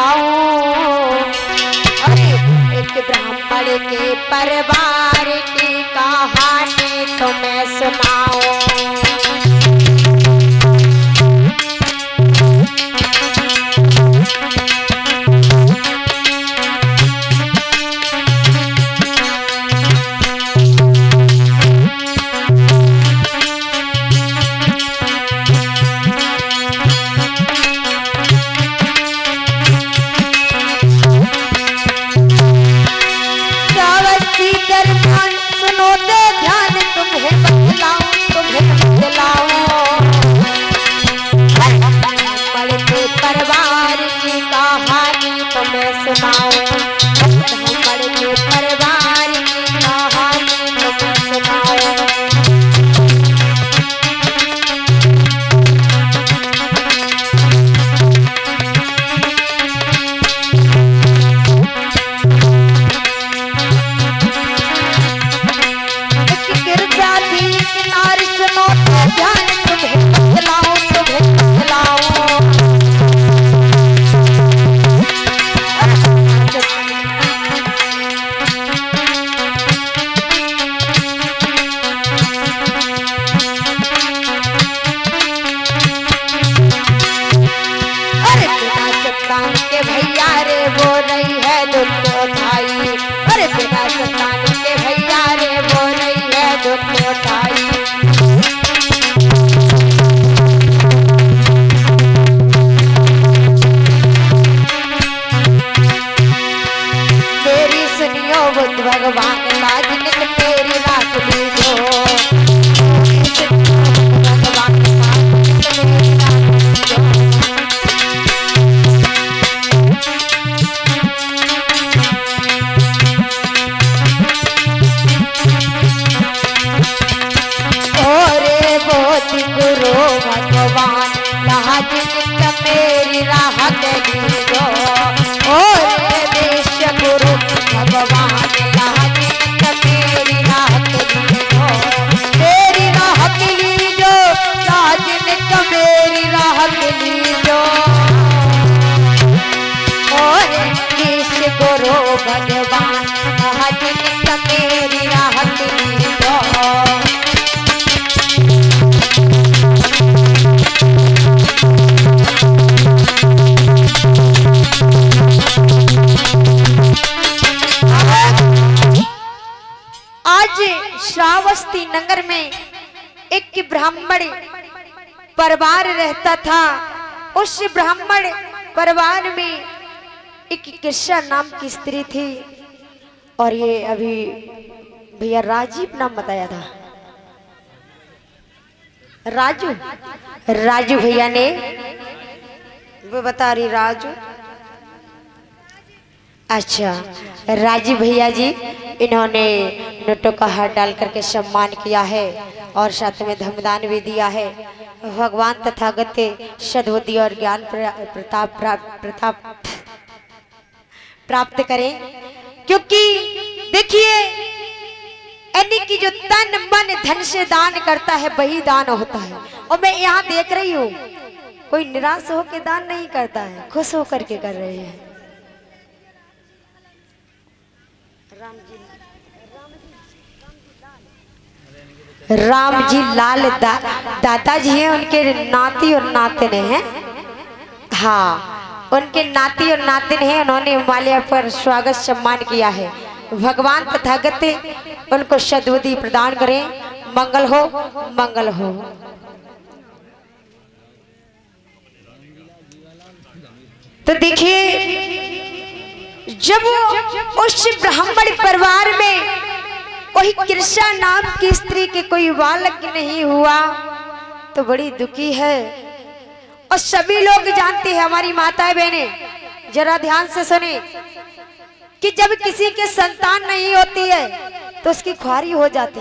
सुनाऊं। अरे एक ब्राह्मण के परिवार की कहानी तो मैं सुनाऊं। श्रावस्ती नगर में एक ब्राह्मण परिवार रहता था। उस ब्राह्मण परिवार में एक कृष्णा नाम की स्त्री थी और ये अभी भैया राजीव नाम बताया था। राजू भैया ने वो बता रही राजू। अच्छा राजीव भैया जी इन्होंने नोटों का हार डाल करके सम्मान किया है और साथ में धमदान भी दिया है। भगवान तथागत सद्बुद्धि और ज्ञान प्रताप प्राप्त करें, क्योंकि देखिए यानी कि जो तन मन धन से दान करता है वही दान होता है। और मैं यहाँ देख रही हूँ कोई निराश होकर दान नहीं करता है, खुश होकर के कर रहे हैं। राम जी लाल दादाजी हैं, उनके नाती और नातिन हैं। हाँ उनके नाती और नातिन हैं। उन्होंने हिमालय पर स्वागत सम्मान किया है। भगवान तथागत उनको सद्बुद्धि प्रदान करें। मंगल हो मंगल हो। तो देखिए जब उस ब्राह्मण परिवार में कोई कृष्णा नाम की स्त्री के कोई बालक नहीं हुआ तो बड़ी दुखी है। और सभी लोग जानते हैं, हमारी माताएं बहनें जरा ध्यान से सुने कि जब किसी के संतान नहीं होती है तो उसकी ख्वारी हो जाती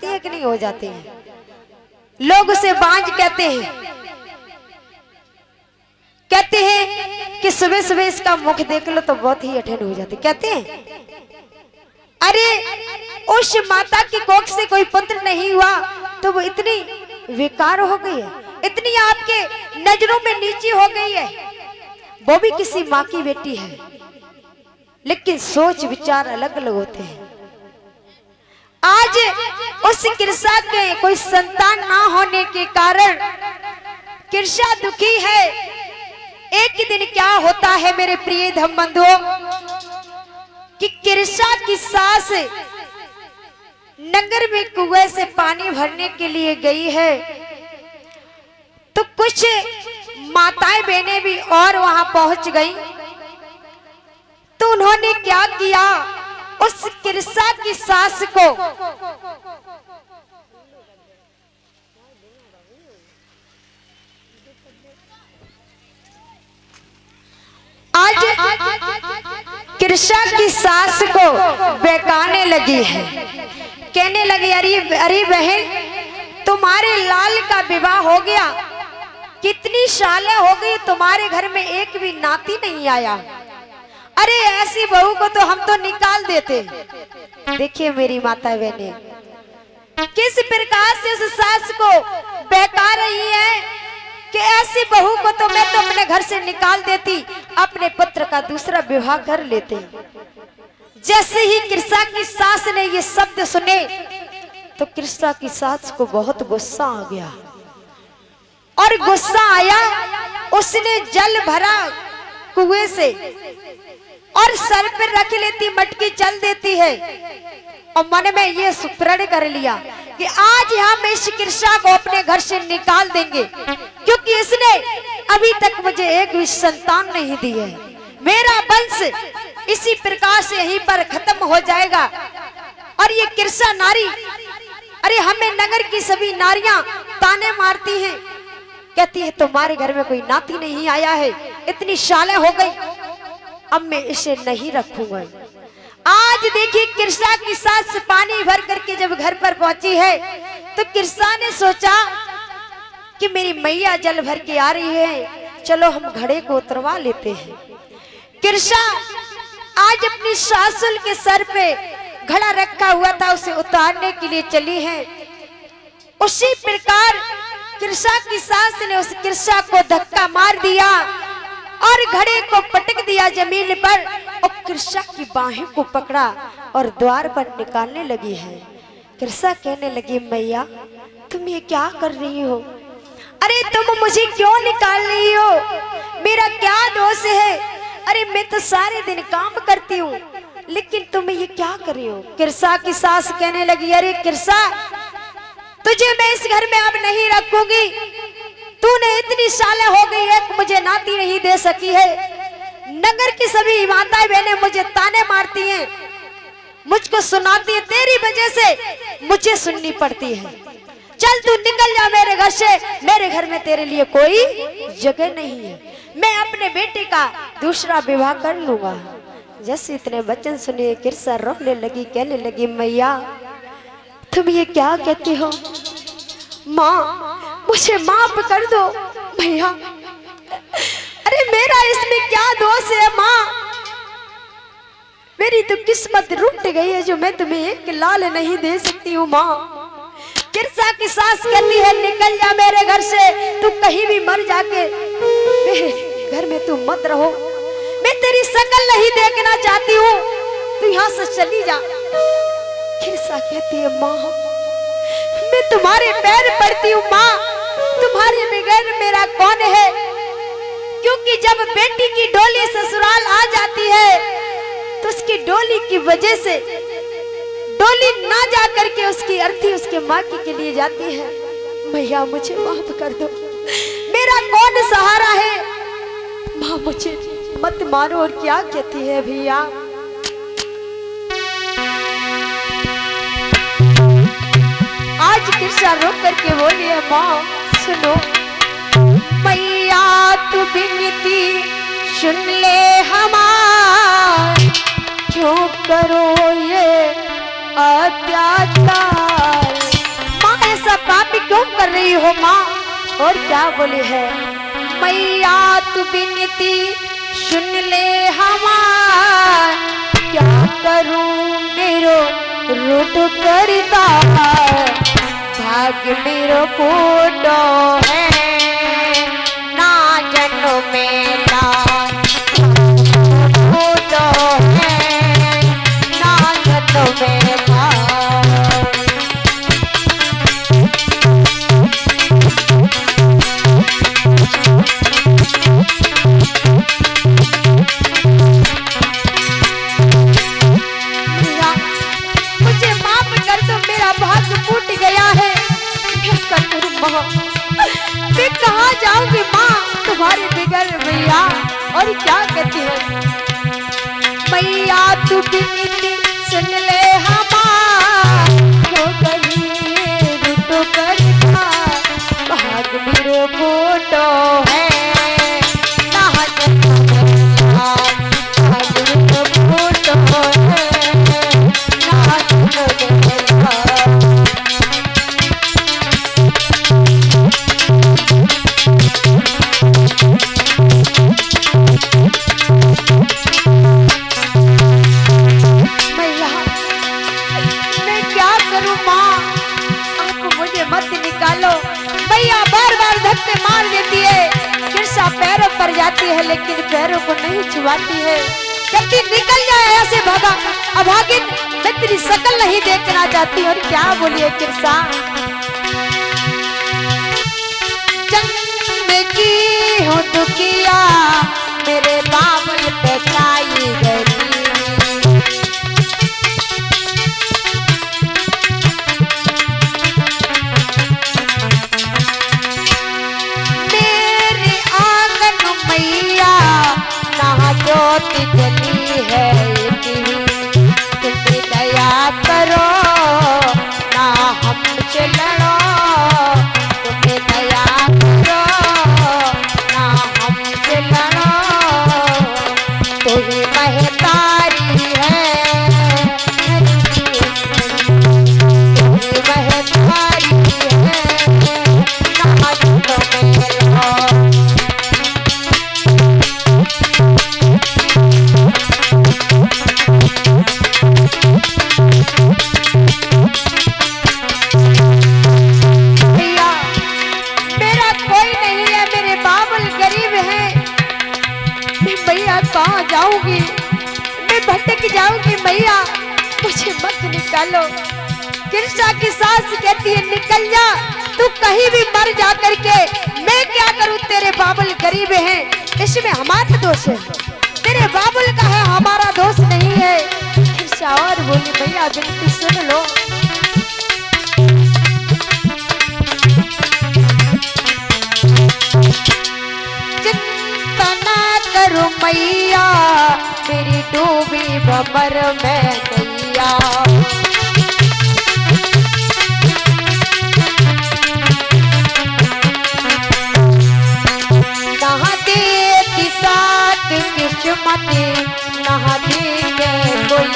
है कि नहीं हो जाती है। लोग उसे बांझ कहते हैं कि सुबह सुबह इसका मुख देख लो तो बहुत ही अठन हो जाती। कहते हैं अरे उस माता की कोख से कोई पुत्र नहीं हुआ तो वो इतनी विकार हो गई है, इतनी आपके नजरों में नीची हो गई है। वो भी किसी माँ की बेटी है, लेकिन सोच विचार अलग अलग होते हैं। आज उस कृषा के कोई संतान ना होने के कारण कृषा दुखी है। एक दिन क्या होता है मेरे प्रिय धम बंधुओं कि कृषा की सास नगर में कुएं से पानी भरने के लिए गई है, तो कुछ माताएं बहनें भी और वहां पहुंच गई। तो उन्होंने क्या किया, उस कृषा की सास को आज कृषा की सास को बहकाने लगी है। कहने लगी, अरे बहन, तुम्हारे लाल का विवाह हो गया, कितनी सालें हो गई, तुम्हारे घर में एक भी नाती नहीं आया। अरे ऐसी बहू को तो हम तो निकाल देते। देखिए मेरी माता बहने किस प्रकार से उस सास को बहका रही है कि ऐसी बहू को तो मैं तो अपने घर से निकाल देती, अपने पुत्र का दूसरा विवाह कर लेते। जैसे ही कृषा की सास ने ये शब्द सुने तो कृषा की सास को बहुत गुस्सा आ गया, और गुस्सा आया, उसने जल भरा कुएं से और सर पर रख लेती, मटकी चल देती है, और मन में ये प्रण कर लिया कि आज हम इस कृषा को अपने घर से निकाल देंगे, क्योंकि इसने अभी तक मुझे एक भी संतान नहीं दी है। मेरा वंश इसी प्रकार से यहीं पर खत्म हो जाएगा। और ये कृषा नारी, अरे हमें नगर की सभी नारियां ताने मारती हैं, कहती है तुम्हारे घर में कोई नाती नहीं आया है, इतनी सालें हो गई, अब मैं इसे नहीं रखूंगा। आज देखिए कृषा की सास पानी भर करके जब घर पर पहुंची है तो कृषा ने सोचा कि मेरी मैया जल भर के आ रही है, चलो हम घड़े को उतरवा लेते हैं। कृषा आज अपनी सासुल के सर पे घड़ा रखा हुआ था, उसे उतारने के लिए चली है। उसी प्रकार कृषा की सास ने उस कृषा को धक्का मार दिया और घड़े को पटक दिया जमीन पर, और कृषा की बाहें को पकड़ा और द्वार पर निकालने लगी है। कृषा कहने लगी, मैया तुम ये क्या कर रही हो? अरे तुम मुझे क्यों निकाल रही हो? मेरा क्या दोष है? अरे मैं तो सारे दिन काम करती हूँ, लेकिन तुम ये क्या कर रही हो? कृषा की सास कहने लगी, अरे कृषा, तुझे मैं इस घर में अब नहीं रखूंगी। तूने इतनी सालें हो गई है, मुझे नाती नहीं दे सकी है। नगर की सभी माताएं बहनें मुझे ताने मारती हैं, मुझको सुनाती है, तेरी वजह से मुझे सुननी पड़ती है। चल तू निकल जा मेरे घर से, मेरे घर में तेरे लिए कोई जगह नहीं है। मैं अपने बेटे का दूसरा विवाह कर लूंगा। जैसे इतने वचन सुने कृषा रोने लगी, कहने लगी, मैया तुम ये क्या कहती हो? माँ मुझे माफ कर दो भैया, अरे मेरा इसमें क्या दोष है माँ? मेरी तो किस्मत रूठ गई है जो मैं तुम्हें एक लाल नहीं दे सकती हूँ माँ। कृषा की सास कहती है, निकल जा मेरे घर से, तू कहीं भी मर जाके मेरे घर में तू मत रहो, मैं तेरी शक्ल नहीं देखना चाहती हूँ, तू यहाँ से चली जा। कृषा कहती है, माँ मैं तुम्हारे पैर पड़ती हूँ माँ, तुम्हारे बगैर मेरा कौन है? क्योंकि जब बेटी की डोली ससुराल आ जाती है तो उसकी डोली की वजह से डोली ना जा करके उसकी अर्थी उसके माँ के लिए जाती है। भैया मुझे माफ कर दो, मेरा कौन सहारा है? माँ मुझे मत मारो। और क्या कहती है भैया, आज कृषा रो करके बोली है, माँ सुनो, मैया तू बिनती सुन ले हमार, क्यों करो ये अत्याचार? माँ ऐसा पाप क्यों कर रही हो माँ? और क्या बोली है, मैया तू बिनती सुन ले हमार, क्या करूं मेरो रूठ करता, भाग मेरो फूटो है ना जन्म में तू बिनती सुन ले हमारो गरीब तो करता भाग मेरो फोटो है ना भाग मेरो फोटो है ना भैया बार बार धक्के मार देती है। किरसा पैरों पर जाती है लेकिन पैरों को नहीं छुआती है। कहती निकल जाए ऐसे भागा अभागिन, मैं तेरी शकल नहीं देखना चाहती। और क्या बोलिए किरसा, जन्म की हो दुखिया मेरे बाबुल पे छाई गई। ज्योति जली है तुम दया करो ना हमसे लड़ो, तुम दया करो ना हमसे लड़ो। तू ही महतारी है तू ही महतारी है ना तुम्हें लो। कहाँ जाऊंगी मैं, भटक जाऊंगी मैया मुझे मत निकालो। किरसा की सास कहती है निकल जा तू कहीं भी मर जा करके, मैं क्या करूं तेरे बाबुल गरीब हैं, इसमें हमारा दोष है, तेरे बाबुल का है हमारा दोष नहीं है। किरसा और बोली भैया बिल्कुल सुन लो। मैया मेरी डूबी भंवर में नैया, नहाती की साथ किस्मत नहाती के कोई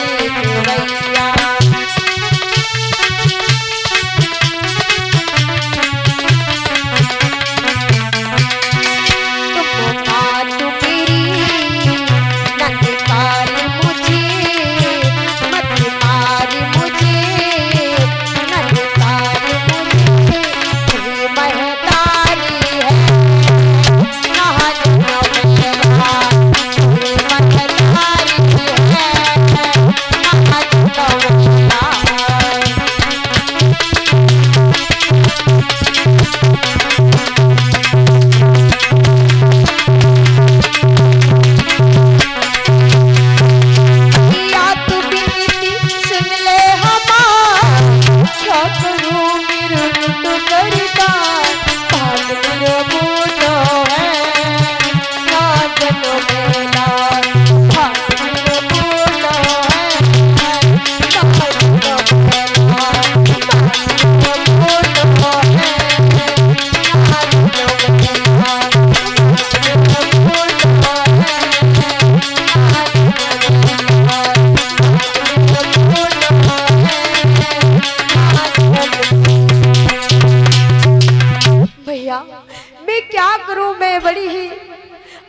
भैया। मैं क्या करूं, मैं बड़ी ही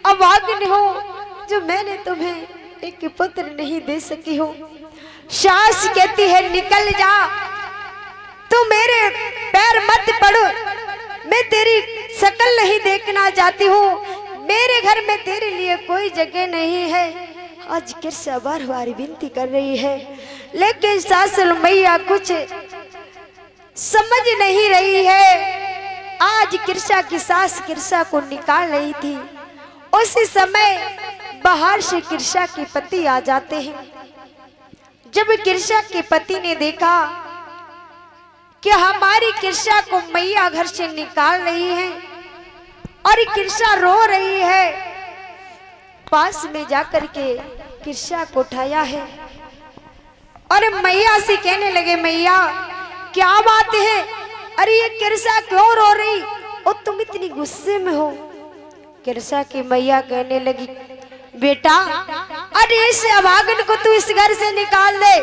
अभागिन हूं जो मैंने तुम्हें एक पुत्र नहीं दे सकी हूं। सास कहती है निकल जा तू मेरे पैर मत पड़ो, मैं तेरी शकल नहीं देखना चाहती हूँ, मेरे घर में तेरे लिए कोई जगह नहीं है। आज किरसा बार बार विनती कर रही है लेकिन सासुल मैया कुछ समझ नहीं रही है। आज किरसा की सास किरसा को निकाल रही थी, उसी समय बाहर से किरसा के पति आ जाते हैं। जब किरसा के पति ने देखा कि हमारी किरसा को मैया घर से निकाल रही है और किरसा रो रही है, पास में जाकर के किरसा को उठाया है और मैया से कहने लगे, मैया क्या बात है, अरे ये किरसा क्यों रो रही और तुम इतनी गुस्से में हो। किरसा की मैया कहने लगी, बेटा अरे इस अभागन को तू इस घर से निकाल दे।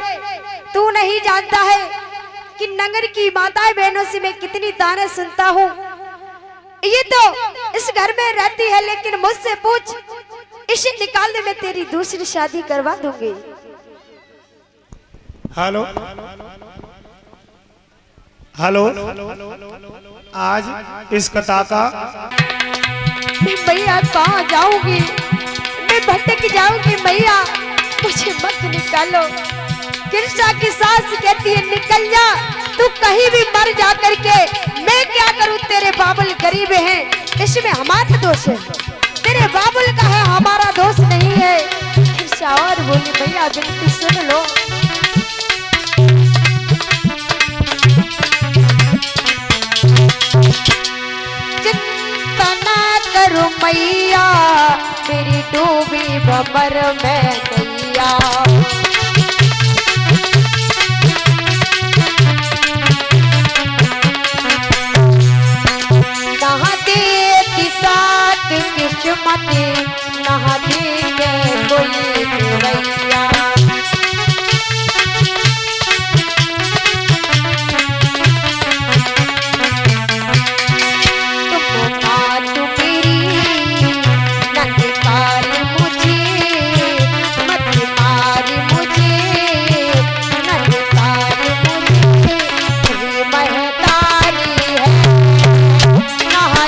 तू नहीं जानता है कि नगर की माताएं बहनों से मैं कितनी ताने सुनता हूँ। ये तो इस घर में रहती है, लेकिन मुझसे पूछ, इसे निकाल दे, मैं तेरी दूसरी शादी करवा दूंगी। हेलो हेलो, आज इस कथा का भैया कहाँ जाऊंगी, मैं भटक जाऊंगी। मैया मुझे मत निकालो। किरसा की सास कहती है, निकल जा, तू कहीं भी मर जा करके, मैं क्या करूं, तेरे बाबुल गरीब हैं, इसमें हमारा दोष है, तेरे बाबुल का है, हमारा दोष नहीं है। किरसा और बोली, भैया विनती सुन लो। चिंता ना करो मैया, मेरी डूबी भंवर में नैया। किस्मत नहा देंगे कोई भैया। तुम मात मेरी नंदकार मुझे, मत मार मुझे नंदकार मुझे, तेरी महतारी है नहा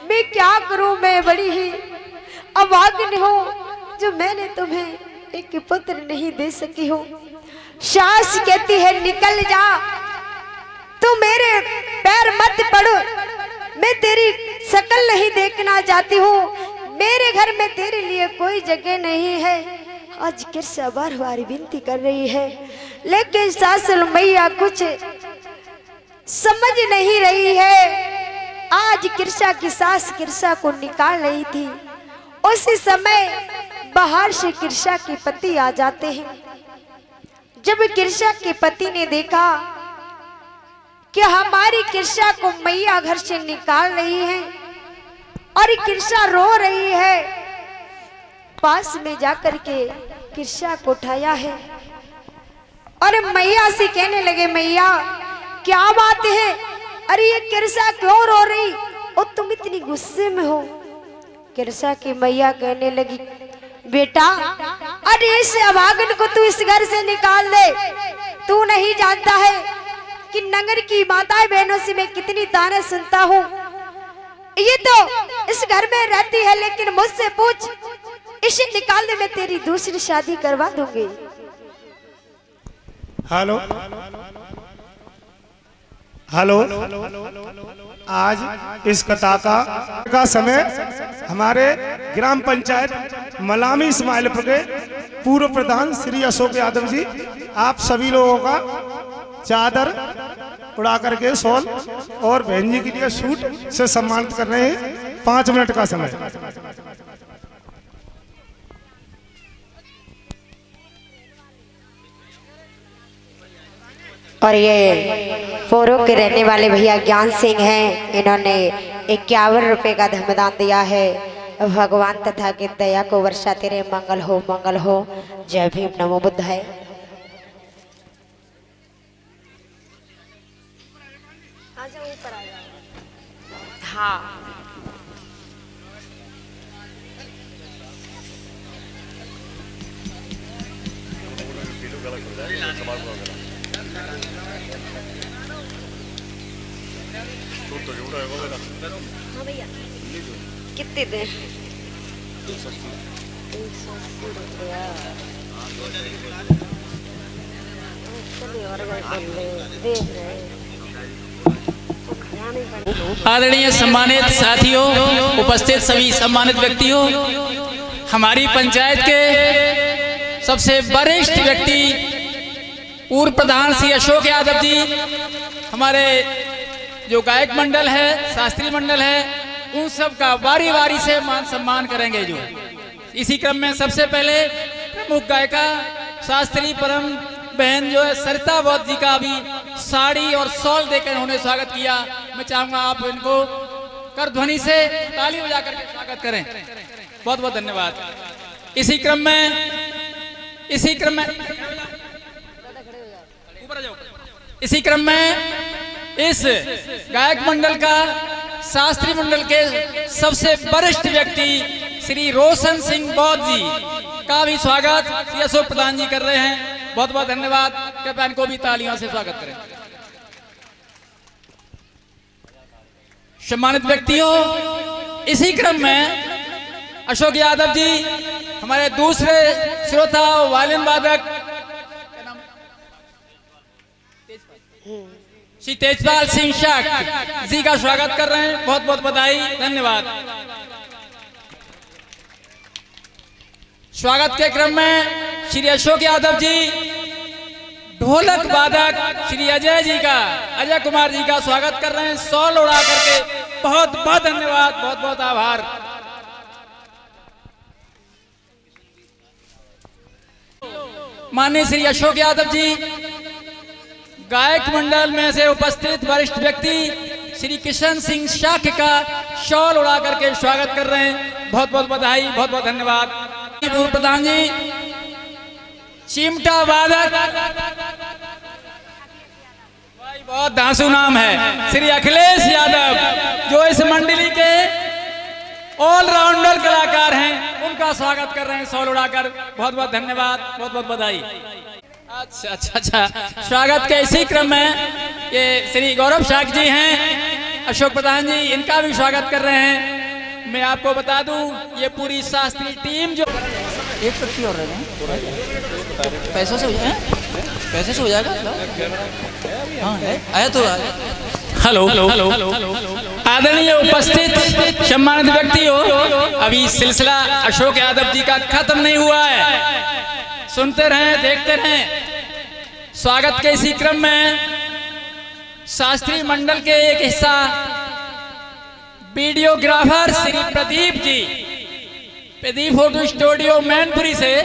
मैं क्या करूं, मैं बड़ी ही अभागन हूं जो मैंने तुम्हें एक पुत्र नहीं दे सकी हूं। सास कहती है, निकल जा, तू मेरे पैर मत पड़ो, मैं तेरी शक्ल नहीं देखना चाहती हूँ, मेरे घर में तेरे लिए कोई जगह नहीं है। आज किरसा बार बार विनती कर रही है, लेकिन सासुल मैया कुछ समझ नहीं रही है। आज किरसा की सास किरसा को निकाल रही थी, उसी समय बाहर से किरसा के पति आ जाते हैं। जब किरसा के पति ने देखा कि हमारी किरसा को मैया घर से निकाल रही है और किरसा रो रही है, पास में जाकर के किरसा को उठाया है और मैया से कहने लगे, मैया क्या बात है, अरे ये किरसा क्यों रो रही और तुम इतनी गुस्से में हो। किरसा की मैया कहने लगी, बेटा अरे इस अभागन को तू इस घर से निकाल दे। तू नहीं जानता है कि नगर की माताएं बहनों से मैं कितनी ताने सुनता हूँ। ये तो इस घर में रहती है, लेकिन मुझसे पूछ, इसे निकाल दे, मैं तेरी दूसरी शादी करवा दूंगी। हेलो हेलो, आज इस कथा का समय हमारे ग्राम पंचायत मलामी इस्माइलपुर के पूर्व प्रधान श्री अशोक यादव जी आप सभी लोगों का चादर उड़ा करके शॉल और बहन जी के लिए सूट से सम्मानित कर रहे हैं। 5 मिनट का समय। और ये पोरो के रहने वाले भैया ज्ञान सिंह हैं, इन्होंने 51 रुपए का धर्मदान दिया है। भगवान तथा के दया को वर्षा तेरे मंगल हो मंगल हो। जय भीम, नमो बुद्धाय। हाँ हाँ भैया कितने दे 380 रुपया चलिए और दे रहे आदरणीय सम्मानित साथियों, उपस्थित सभी सम्मानित व्यक्तियों, हमारी पंचायत के सबसे वरिष्ठ व्यक्ति पूर्व प्रधान श्री अशोक यादव जी, हमारे जो गायक मंडल है, शास्त्रीय मंडल है, उन सब का बारी बारी से मान सम्मान करेंगे। जो इसी क्रम में सबसे पहले प्रमुख गायिका शास्त्रीय परम बहन जो है सरिता बौद्ध जी का भी साड़ी और शॉल देकर उन्होंने स्वागत किया। मैं चाहूंगा आप इनको कर ध्वनि से ताली बजा करके स्वागत करें। बहुत बहुत धन्यवाद। इसी क्रम में इस गायक मंडल का शास्त्रीय मंडल के सबसे वरिष्ठ व्यक्ति श्री रोशन सिंह बौद्ध जी का भी स्वागत श्री अशोक प्रधान जी कर रहे हैं। बहुत बहुत धन्यवाद। कृपया इनको भी तालियों से स्वागत करें। सम्मानित व्यक्तियों, इसी क्रम में अशोक यादव जी, हमारे दूसरे श्रोता वायलिन वादक श्री तेजपाल सिंह शाह जी का स्वागत कर रहे हैं। बहुत बहुत बधाई, धन्यवाद। स्वागत के क्रम में श्री अशोक यादव जी, ढोलक वादक श्री अजय जी का, अजय कुमार जी का स्वागत कर रहे हैं शॉल उड़ा करके। बहुत बहुत धन्यवाद, बहुत बहुत आभार। माननीय श्री अशोक यादव जी, गायक मंडल में से उपस्थित वरिष्ठ व्यक्ति श्री किशन सिंह शाख का शॉल उड़ा करके स्वागत कर रहे हैं। बहुत बहुत बधाई, बहुत बहुत धन्यवाद। पूर्व प्रधान जी, चिमटा वादक, भाई बहुत धांसू नाम है, श्री अखिलेश यादव, जो इस मंडली के ऑलराउंडर कलाकार हैं, उनका स्वागत कर रहे हैं शॉल उड़ाकर। बहुत बहुत धन्यवाद, बहुत बहुत बधाई। अच्छा, स्वागत के इसी क्रम में ये श्री गौरव शाह जी हैं, अशोक प्रधान जी, इनका भी स्वागत कर रहे हैं। मैं आपको बता दूं, ये पूरी शास्त्रीय टीम जो एक व्यक्ति और पैसों से हो जाए, पैसे से हो जाएगा। हाँ आया तो हेलो। आदरणीय उपस्थित सम्मानित व्यक्ति हो, अभी सिलसिला अशोक यादव जी का खत्म नहीं हुआ है। सुनते रहें, देखते रहें। स्वागत के इसी क्रम में शास्त्रीय मंडल के एक हिस्सा videographer Shri Pradeep ji, Pradeep photo studio Mainpuri से,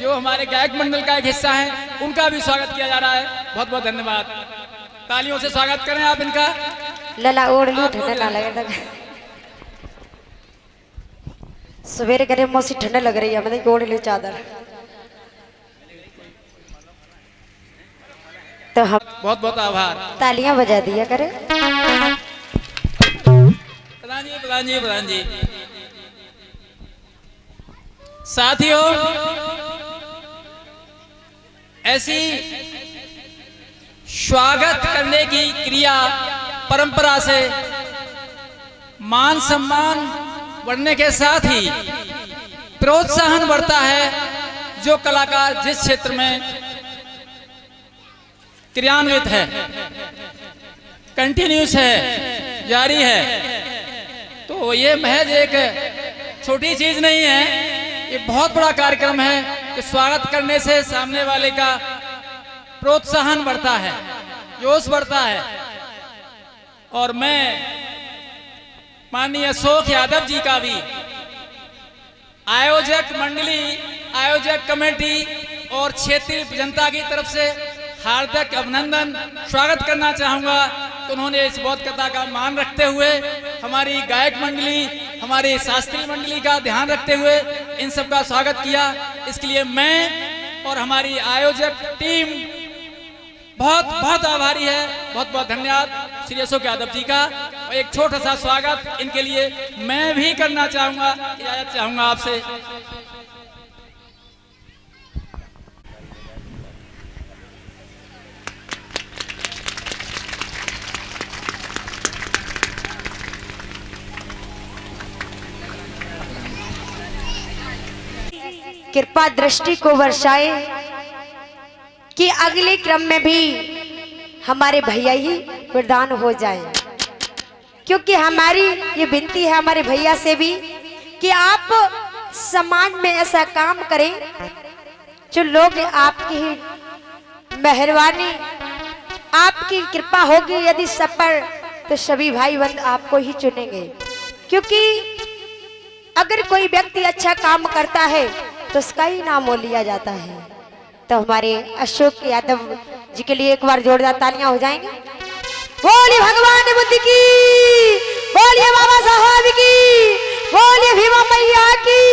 जो हमारे गायक मंडल का एक हिस्सा है, उनका भी स्वागत किया जा रहा है। बहुत बहुत धन्यवाद। तालियों से स्वागत करें आप इनका। लला ओढ़ लो, ठंडा ना लगे तक। सवेरे करे मौसी ठंडा लग रही है, मैंने ओढ़ ली चादर। तो हम बहुत बहुत आभार। तालियां बजा दिया करे। प्रधान जी। साथियों, ऐसी स्वागत करने की क्रिया परंपरा से मान सम्मान बढ़ने के साथ ही प्रोत्साहन बढ़ता है। जो कलाकार जिस क्षेत्र में क्रियान्वित है, कंटिन्यूस है, जारी है, तो ये महज एक छोटी चीज नहीं है, ये बहुत बड़ा कार्यक्रम है कि स्वागत करने से सामने वाले का प्रोत्साहन बढ़ता है, जोश बढ़ता है। और मैं माननीय अशोक यादव जी का भी आयोजक मंडली, आयोजक कमेटी और क्षेत्रीय जनता की तरफ से हार्दिक अभिनंदन, स्वागत करना चाहूँगा। तो उन्होंने इस बौद्ध कथा का मान रखते हुए, हमारी गायक मंडली, हमारी शास्त्रीय मंडली का ध्यान रखते हुए इन सब का स्वागत किया। इसके लिए मैं और हमारी आयोजक टीम बहुत बहुत आभारी है। बहुत बहुत धन्यवाद श्री अशोक यादव जी का। और एक छोटा सा स्वागत इनके लिए मैं भी करना चाहूंगा, इजाजत चाहूंगा आपसे। कृपा दृष्टि को वर्षाए कि अगले क्रम में भी हमारे भैया ही प्रदान हो जाए, क्योंकि हमारी ये विनती है हमारे भैया से भी कि आप समाज में ऐसा काम करें जो लोग आपकी ही मेहरबानी, आपकी कृपा होगी यदि सब पर, तो सभी भाई बंद आपको ही चुनेंगे। क्योंकि अगर कोई व्यक्ति अच्छा काम करता है तो उसका ही नाम वो लिया जाता है। तो हमारे अशोक यादव जी के लिए एक बार जोरदार तालियां हो जाएंगे। बोलिए भगवान बुद्ध की, बोलिए बाबा साहब की, बोलिए भीमा मैया की।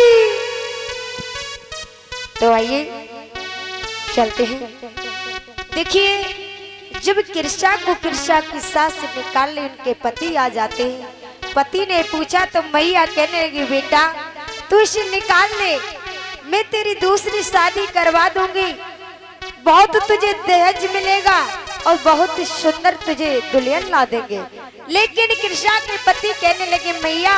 तो आइए चलते हैं। देखिए, जब किरसा को किरसा की सास से निकालने उनके पति आ जाते हैं, पति ने पूछा तो मैया कहने लगी, बेटा तू इसे निकाल ले, मैं तेरी दूसरी शादी करवा दूंगी, बहुत तुझे दहेज मिलेगा और बहुत सुंदर तुझे दुल्हन ला देंगे। लेकिन किरसा के पति कहने लगे, मैया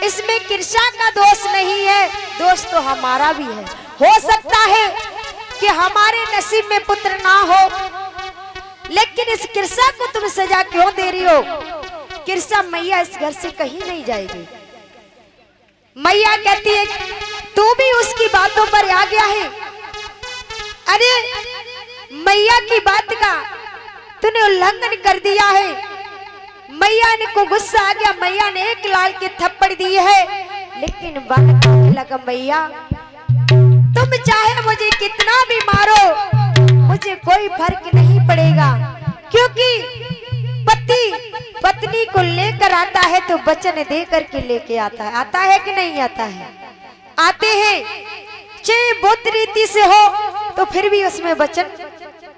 इसमें किरसा का दोष नहीं है, दोष तो हमारा भी है। हो सकता है कि हमारे नसीब में पुत्र ना हो, लेकिन इस किरसा को तुम सजा क्यों दे रही हो? किरसा मैया इस घर से कहीं नहीं जाएगी। मैया कहती है, तू भी उसकी बातों पर आ गया है। अरे मैया की बात का तूने उल्लंघन कर दिया है। मैया ने को गुस्सा आ गया, मैया ने एक लाल की थप्पड़ दी है। लेकिन बात कहने लगा, मैया तुम चाहे मुझे कितना भी मारो, मुझे कोई फर्क नहीं पड़ेगा, क्योंकि पति पत्नी को लेकर आता है तो वचन दे करके लेके आता है। आता है कि नहीं आता है? आते हैं, चाहे बुद्ध रीति से हो तो फिर भी उसमें वचन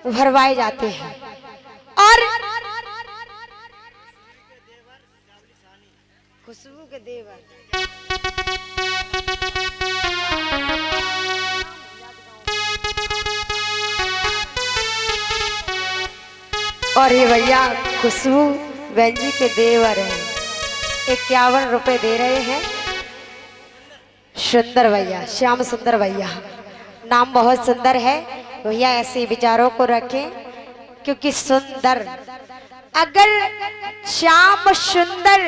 भरवाए जाते हैं। और खुशबू के देवर और ये भैया खुशबू बहन जी के देवर हैं, 51 रुपए दे रहे हैं। सुंदर भैया, श्याम सुंदर भैया, नाम बहुत सुंदर है भैया। ऐसे विचारों को रखें, क्योंकि सुंदर, अगर श्याम सुंदर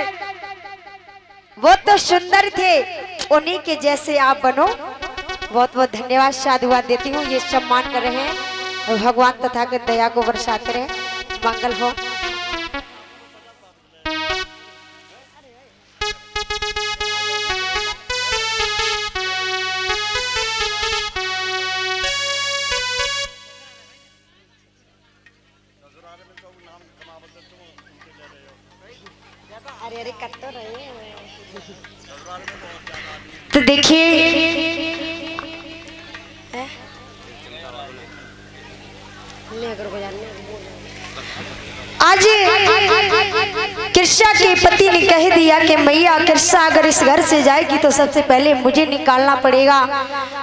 वो तो सुंदर थे, उन्हीं के जैसे आप बनो। बहुत बहुत धन्यवाद, साधुवाद देती हूँ। ये सम्मान कर रहे हैं, भगवान तथागत दया को बरसाते रहे, मंगल हो। अरे कट तो रही है। तो देखिए, आज किरसा के पति ने कह दिया कि मैया किरसा अगर इस घर से जाएगी तो सबसे पहले मुझे निकालना पड़ेगा।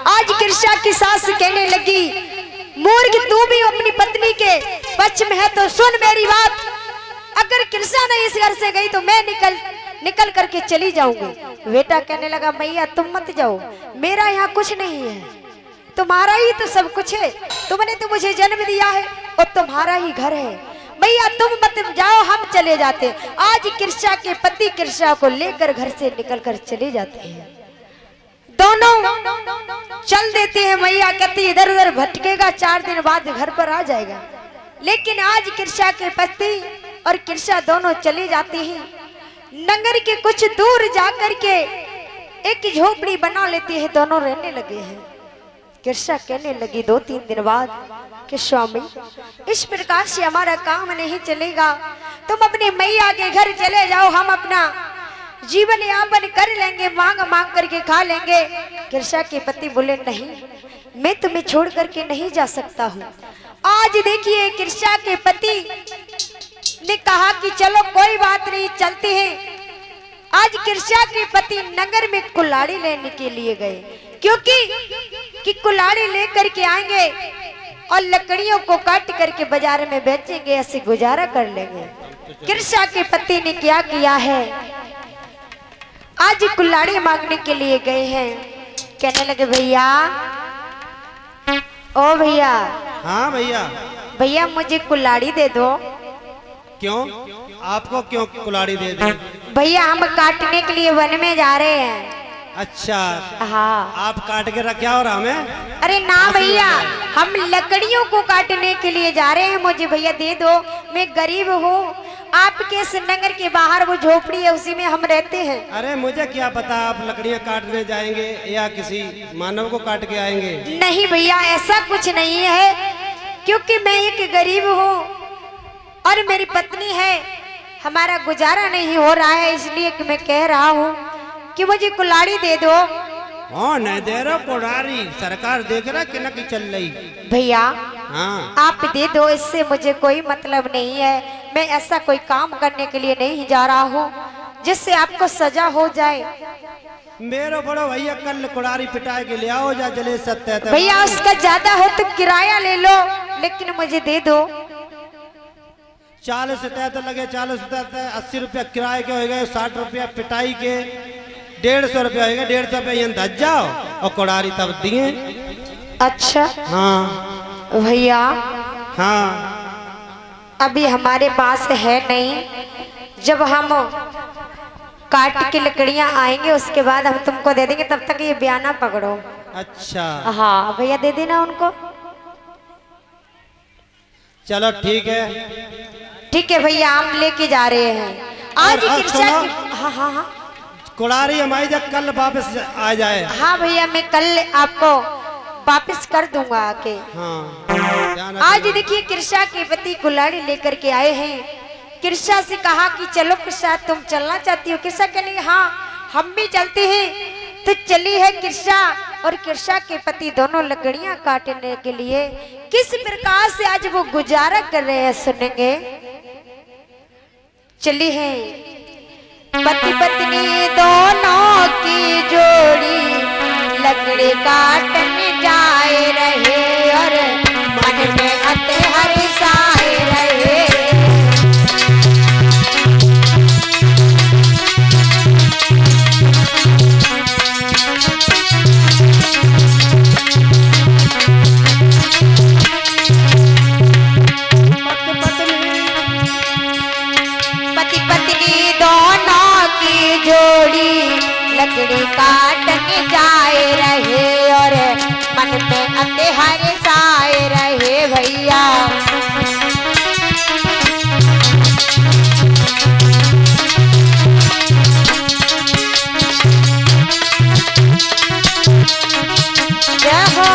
आज किरसा की सास कहने लगी, मूर्ख तू भी अपनी पत्नी के पक्ष में है तो सुन मेरी बात। अगर किरसा नहीं इस घर से गई तो मैं निकल करके चली जाऊंगी। बेटा कहने लगा, मैया तुम मत जाओ, मेरा यहाँ कुछ नहीं है, तुम्हारा ही तो सब कुछ है। तुमने तो मुझे जन्म दिया है और तुम्हारा ही घर है। भैया तुम मत जाओ, हम चले जाते। आज किरसा के पति किरसा को लेकर घर से निकलकर चले जाते हैं। दोनों चल देते हैं। मैया कहती इधर उधर भटकेगा, 4 दिन बाद घर पर आ जाएगा। लेकिन आज किरसा के पति और किरसा दोनों चले जाते हैं। नगर के कुछ दूर जाकर के एक झोपड़ी बना लेते हैं, दोनों रहने लगे हैं। किरसा कहने लगी 2-3 दिन बाद कि स्वामी इस प्रकार से हमारा काम नहीं चलेगा, तुम अपनी मैया के घर चले जाओ, हम अपना जीवन यापन कर लेंगे, मांग मांग करके खा लेंगे। किरसा के पति बोले नहीं, मैं तुम्हें छोड़ करके नहीं जा सकता हूँ। आज देखिए किरसा के पति ने कहा कि चलो कोई बात नहीं, चलते हैं। आज कृष्णा के पति नगर में कुल्हाड़ी लेने के लिए गए, क्योंकि कुल्हाड़ी लेकर के आएंगे और लकड़ियों को काट करके बाजार में बेचेंगे, ऐसे गुजारा कर लेंगे। कृष्णा के पति ने क्या किया है, आज कुल्हाड़ी मांगने के लिए गए हैं। कहने लगे भैया, ओ भैया। हाँ भैया। भैया मुझे कुल्हाड़ी दे दो। क्यों? आपको क्यों कुल्हाड़ी दे दी? भैया हम काटने के लिए वन में जा रहे हैं। अच्छा। हाँ। आप काट के रखे और हमें? अरे ना भैया, हम लकड़ियों को काटने के लिए जा रहे हैं, मुझे भैया दे दो। मैं गरीब हूँ, आपके इस नगर के बाहर वो झोपड़ी है, उसी में हम रहते हैं। अरे मुझे क्या पता आप लकड़ियाँ काटने जाएंगे या किसी मानव को काट के आएंगे। नहीं भैया, ऐसा कुछ नहीं है, क्योंकि मैं एक गरीब हूँ और मेरी पत्नी है, हमारा गुजारा नहीं हो रहा है, इसलिए कि मैं कह रहा हूँ कि मुझे कुल्हाड़ी दे दो। हाँ नहीं दे रहा कुल्हाड़ी, सरकार देख रहा कि न की चल रही। भैया हाँ आप दे दो, इससे मुझे कोई मतलब नहीं है। मैं ऐसा कोई काम करने के लिए नहीं जा रहा हूँ जिससे आपको सजा हो जाए। मेरे बड़ो भैया कल कुल्हाड़ी पिटाए के ले आओ, जा जले सत्य। भैया उसका ज्यादा हो तो किराया ले लो, लेकिन मुझे दे दो। 40 रुपया तो लगे, 40 रुपया 80 रुपया किराए के हो गए, 60 रुपया पिटाई के, 150 रुपया हो गया। 150 रुपया यहाँ धज जाओ और कुल्हाड़ी तब दिए। अच्छा हाँ भैया, हाँ अभी हमारे पास है नहीं, जब हम काट के लकड़ियां आएंगे उसके बाद हम तुमको दे देंगे, तब तक ये बयाना पकड़ो। अच्छा हाँ भैया दे देना उनको। चलो ठीक है। ठीक है भैया, हम लेके जा रहे हैं आज और कृष्णा सुनो। की। हाँ हाँ हाँ कुल्हाड़ी हमारी जब कल वापस आ जाए। हाँ भैया, मैं कल आपको वापस कर दूंगा आके। हाँ आज देखिए कृष्णा के पति कुल्हाड़ी लेकर के आए हैं। कृष्णा से कहा कि चलो कृष्णा, तुम चलना चाहती हो? कृष्णा के लिए हाँ हम भी चलते हैं। तो चली है कृष्णा और कृष्णा के पति दोनों लकड़ियां काटने के लिए। किस प्रकार से आज वो गुजारा कर रहे हैं सुनेंगे। चली है पति पत्नी दोनों की जोड़ी, लकड़ी काटने जाए रहे और मन में अते हर्षाए रहे। पति पत्नी दोनों की जोड़ी, लकड़ी काटने जाए रहे और मन में अते हर्षाए रहे। भैया जय हो।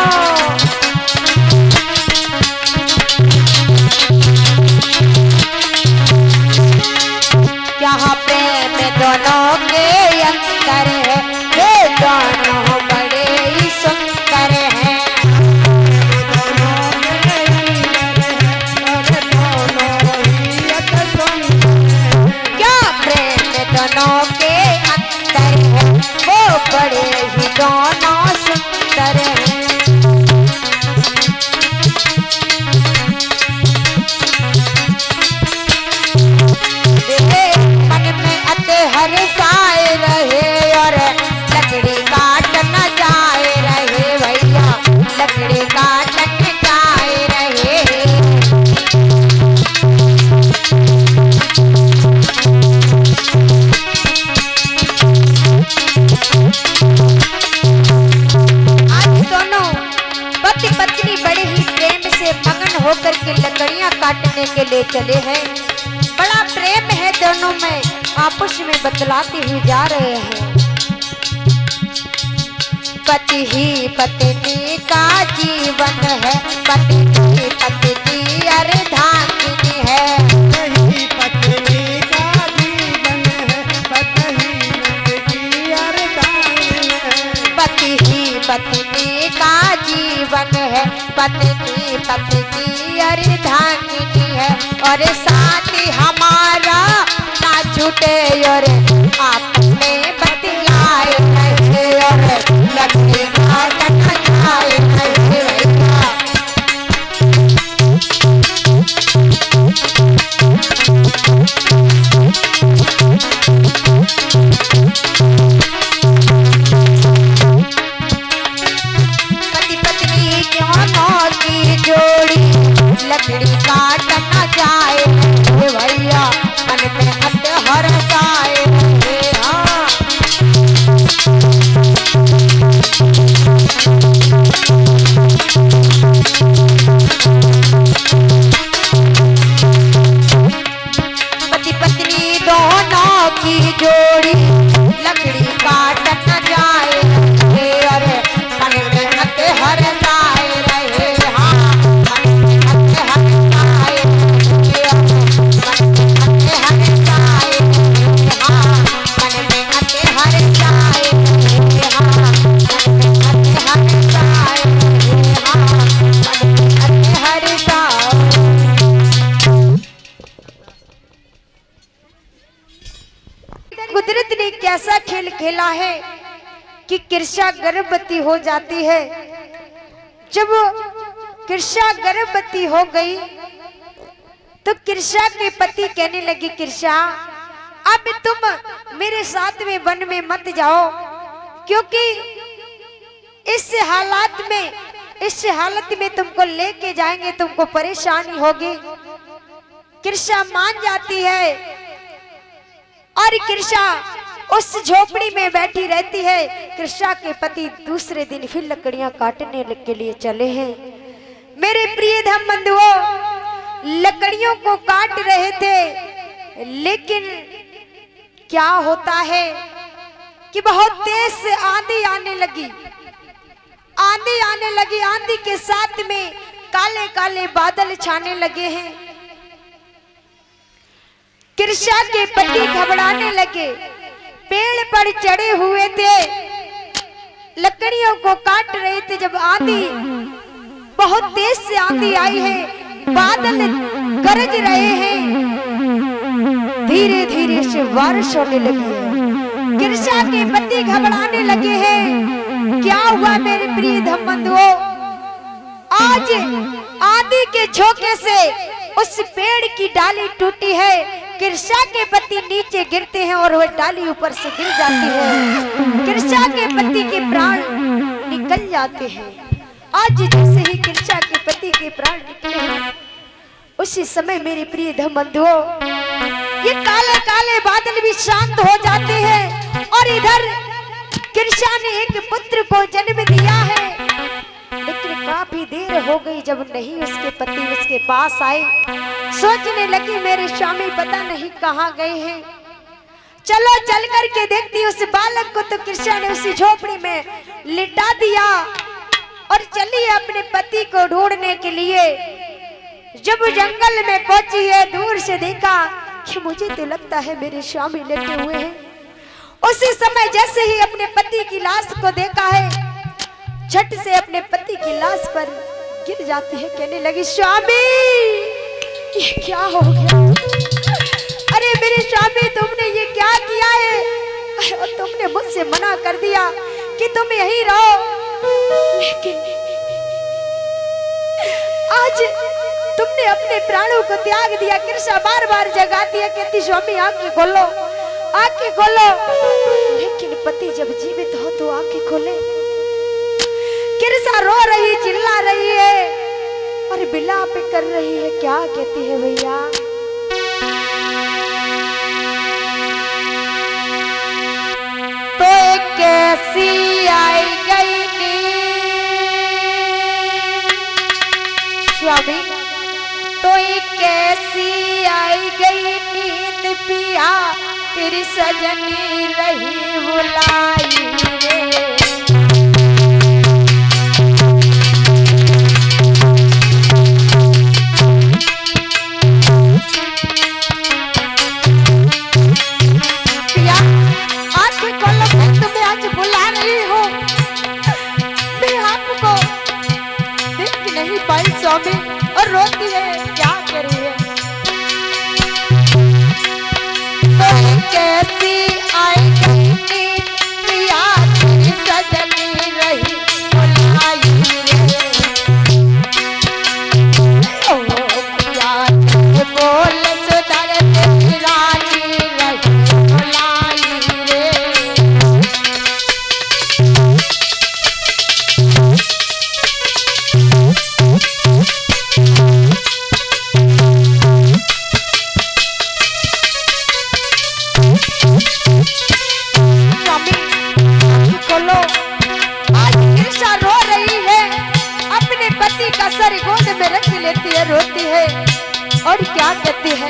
यहाँ प्रेम दोनों के अंतर है, वे दोनों बड़े ही सुंदर हैं। क्या प्रेम दोनों के अंतर है, वो बड़े ही दोनों सुंदर हैं। मन में अते हर्षाए रहे और लकड़ी काटना जाए रहे। भैया लकड़ी काटने जाए रहे। आज दोनों पति पत्नी बड़े ही प्रेम से मगन होकर के लकड़ियां काटने के लिए चले हैं। बड़ा प्रेम है दोनों में, आपस में बतलाते हुए जा रहे हैं। पति ही पत्नी का जीवन है, पति ही पत्नी अर्धांगिनी है। पति पत्नी का जीवन है, पति ही पत्नी का जीवन है, पत्नी पत्नी अर्धांगिनी है और साथ ही हम लकड़ी काट न जाए रे भैया मन में अत हर्ष आए रे। हाँ पति पत्नी दोनों की जोड़ी लकड़ी काट न जाए रे और मन में अत हर्ष आए रहे। हाँ मन में अत हर्ष आए रे मन में अत हर्ष आए रे। हाँ मन में अत हर्ष आए रे। हाँ मन में अत हर्ष आए रे। हाँ मन में अत हर्ष आए। कुदरत ने कैसा खेल खेला है कि कृष्णा गर्भवती हो जाती है। जब कृष्णा गर्भवती हो गई तो कृष्णा के पति कहने लगे कृष्णा अब तुम मेरे साथ में वन में मत जाओ क्योंकि इस हालत में तुमको लेके जाएंगे तुमको परेशानी होगी। कृष्णा मान जाती है और कृष्णा उस झोपड़ी में बैठी रहती है। कृष्णा के पति दूसरे दिन फिर लकड़ियां काटने के लिए चले हैं। मेरे प्रिय धम बंधुओं लकड़ियों को काट रहे थे लेकिन क्या होता है कि बहुत तेज से आंधी आने लगी। आंधी के साथ में काले काले बादल छाने लगे हैं। कृष्णा के पति घबराने लगे। पेड़ पर चढ़े हुए थे लकड़ियों को काट रहे थे। जब आंधी बहुत तेज से आंधी आई है बादल गरज रहे हैं धीरे धीरे से बारिश होने लगी है। कृष्णा के पति घबराने लगे हैं। क्या हुआ मेरे प्रिय धम बंधुओं आज आंधी के झोंके से उस पेड़ की डाली टूटी है। कृष्णा के पति नीचे गिरते हैं और वह डाली ऊपर से गिर जाती है। कृष्णा के पति के प्राण निकल जाते हैं। आज जैसे ही कृष्णा के पति के प्राण निकले हैं उसी समय मेरे प्रिय धम बंधुओं ये काले काले बादल भी शांत हो जाते हैं और इधर कृष्णा ने एक पुत्र को जन्म दिया है। लेकिन काफी देर हो गई जब नहीं उसके पति उसके पास आए। सोचने लगी मेरे स्वामी पता नहीं कहाँ गए हैं। चलो चल करके देखती उस बालक को। तो कृष्णा ने उसी झोपड़ी में लिटा दिया और चली अपने पति को ढूंढने के लिए। जब जंगल में पहुंची है दूर से देखा कि मुझे तो लगता है मेरे स्वामी लेटे हुए हैं। उसी समय जैसे ही अपने पति की लाश को देखा है झट से अपने पति की लाश पर गिर जाती है। कहने लगी स्वामी ये क्या हो गया। अरे मेरे स्वामी तुमने ये क्या किया है। और तुमने मुझसे मना कर दिया कि तुम यहीं रहो लेकिन आज तुमने अपने प्राणों को त्याग दिया। कृष्णा बार बार जगाती है कहती स्वामी आंखें खोलो आंखें खोलो। लेकिन पति जब जीवित हो तो आंखें खोले। कृष्णा रो रही चिल्ला रही है और बिलाप कर रही है। क्या कहती है भैया तो कैसी आई गई स्वामी तो कैसी आई गई नींद पिया तेरी सजनी रही बुलाई रे। स्वामी और रोती है क्या करी है। तो कैसी आई गई पिया तेरी सजनी रही बुलाई रे। ओ पिया बोल सुधर तेरी रानी रही बुलाई रे। हंसती है, रोती है और क्या कहती है।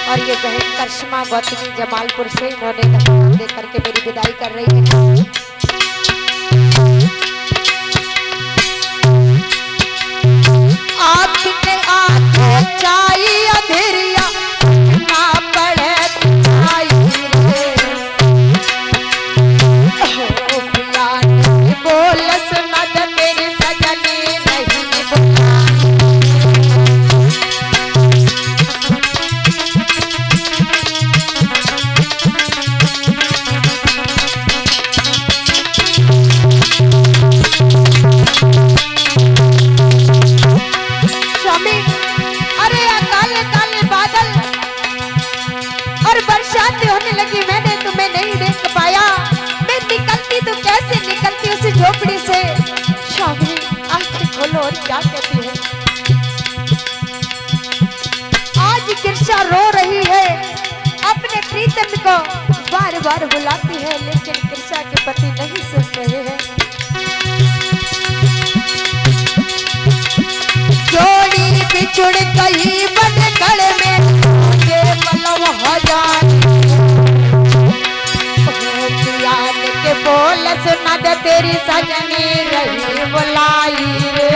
और ये बहन करिश्मा गौतमी जमालपुर से, इन्होंने धन्यवाद दे करके मेरी विदाई कर रही है। आपने आंखें चाही अंधेरिया ना पड़े चाही रे, ओ पिया ने बोल सुना दे तेरी सजनी नहीं बुलाई। झोपड़ी से शामी आंखें खोलो और क्या कहती है। आज कृष्णा रो रही है, अपने प्रीतम को बार बार बुलाती है, लेकिन कृष्णा के पति नहीं सुन रहे हैं। जोड़ी बिछुड़ गई बंधन में ये पलव हजार के बोल सुना दे तेरी सजनी रही बुलाई रे।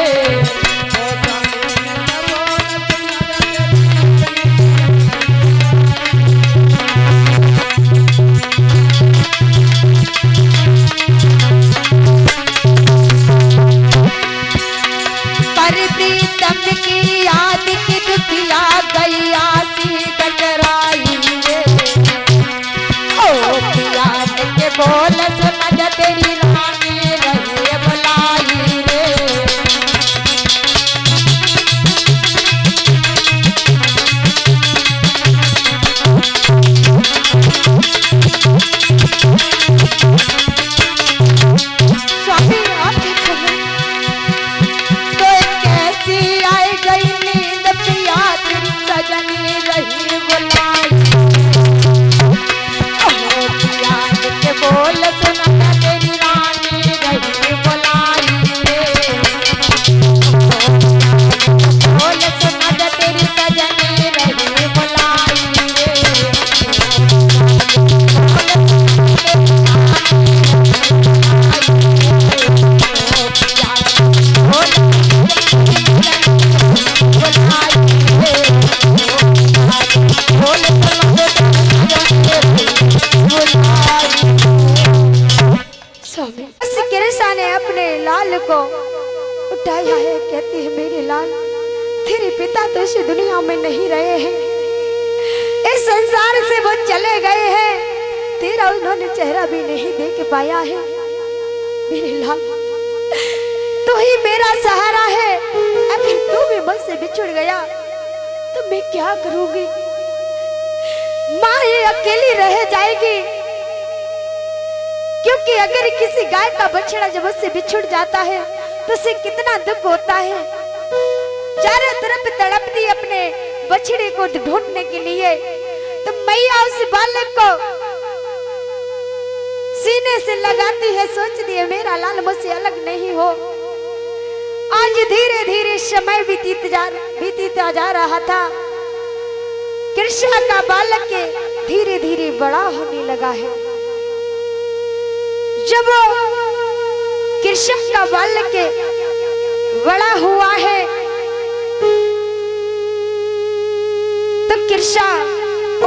पर प्रीतम की याद की दुखिया गई आसी गजराई रे। ओ पिया के बोल सुना दे तेरी रानी रही बुलाई रे। स्वामी आप देखो तो कैसी आई गई नींद पिया तेरी सजनी रही बुलाई। बोल सुना तेरी रानी रही बुलाई रे। बोल सुना तेरी सजनी रही बुलाई रे। कृष्णा ने अपने लाल को उठाया है, कहती है मेरे लाल तेरे पिता तो इस दुनिया में नहीं रहे हैं, इस संसार से वो चले गए हैं, तेरा उन्होंने चेहरा भी नहीं देख पाया है। मेरे लाल तू ही मेरा सहारा है, अगर तू भी मुझसे बिछुड़ गया तो मैं क्या करूंगी। माँ ये अकेली रह जाएगी, क्योंकि अगर किसी गाय का बछड़ा जब उससे बिछुड़ जाता है तो उसे कितना दुख होता है। चारों तरफ तड़पती अपने बछड़े को ढूंढने के लिए, तो मैया उस बालक को सीने से लगाती है, सोचती है मेरा लाल मुझसे अलग नहीं हो। आज धीरे धीरे समय बीतता जा रहा था। कृष्णा का बालक के धीरे धीरे बड़ा होने लगा है। जब कृष्ण का बालक के बड़ा हुआ है तो कृष्णा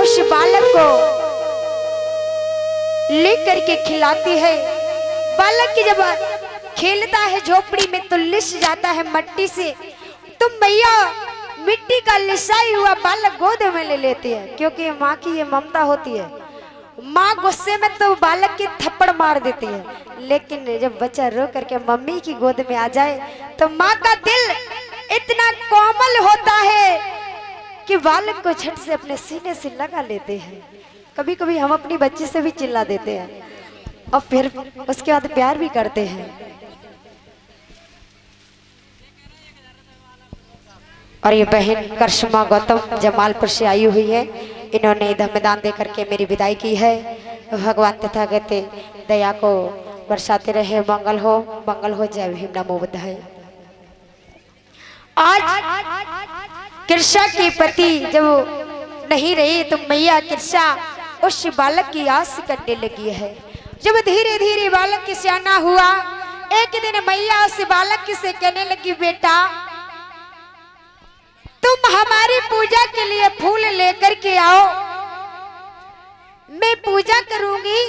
उस बालक को लेकर के खिलाती है। बालक की जब खेलता है झोपड़ी में तो लिस जाता है मट्टी से, तो मैया मिट्टी का लिसाई हुआ बालक गोद में ले लेती है, क्योंकि माँ की ये ममता होती है। माँ गुस्से में तो बालक की थप्पड़ मार देती है, लेकिन जब बच्चा रो करके मम्मी की गोद में आ जाए तो माँ का दिल इतना कोमल होता है कि बालक को झट से अपने सीने से लगा लेते हैं। कभी कभी हम अपनी बच्ची से भी चिल्ला देते हैं और फिर उसके बाद प्यार भी करते हैं। और ये बहन करिश्मा गौतम जमालपुर से आई हुई है, इन्होंने धम्मदान दे करके मेरी विदाई की है। भगवान तथागत दया को बरसाते रहे। मंगल हो। जय भीम, नमो बुद्धाय। आज कृष्णा की पति जब नहीं रही तो मैया कृष्णा उस बालक की आस करने लगी है। जब धीरे धीरे बालक की सियाना हुआ, एक दिन मैया उस बालक से कहने लगी, बेटा तुम हमारी पूजा के लिए फूल लेकर के आओ, मैं पूजा करूंगी।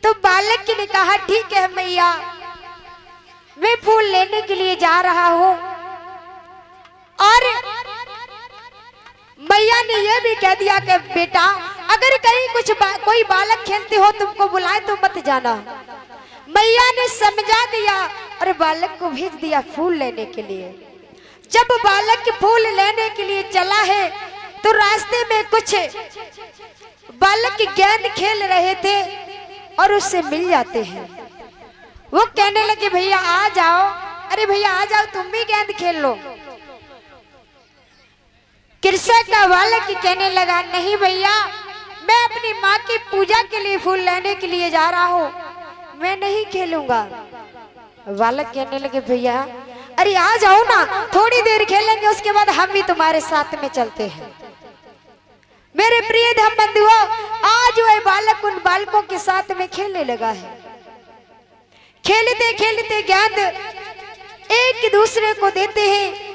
तो बालक ने कहा, ठीक है मैया, मैं फूल लेने के लिए जा रहा हूं। और मैया ने यह भी कह दिया कि बेटा अगर कहीं कोई बालक खेलते हो तुमको बुलाए तो मत जाना। मैया ने समझा दिया और बालक को भेज दिया फूल लेने के लिए। जब बालक फूल लेने के लिए चला है तो रास्ते में कुछ बालक गेंद खेल रहे थे और उससे मिल जाते हैं। वो कहने लगे, भैया आ जाओ, अरे भैया आ जाओ, तुम भी गेंद खेल लो। कृष्ण का बालक कहने लगा, नहीं भैया, मैं अपनी माँ की पूजा के लिए फूल लेने के लिए जा रहा हूँ, मैं नहीं खेलूंगा। बालक कहने लगे, भैया अरे आ जाओ ना, थोड़ी देर खेलेंगे, उसके बाद हम भी तुम्हारे साथ में चलते हैं। मेरे प्रिय धम बंधुओं, आज वह बालक उन बालकों के साथ में खेलने लगा है। खेलते खेलते गेंद एक दूसरे को देते हैं।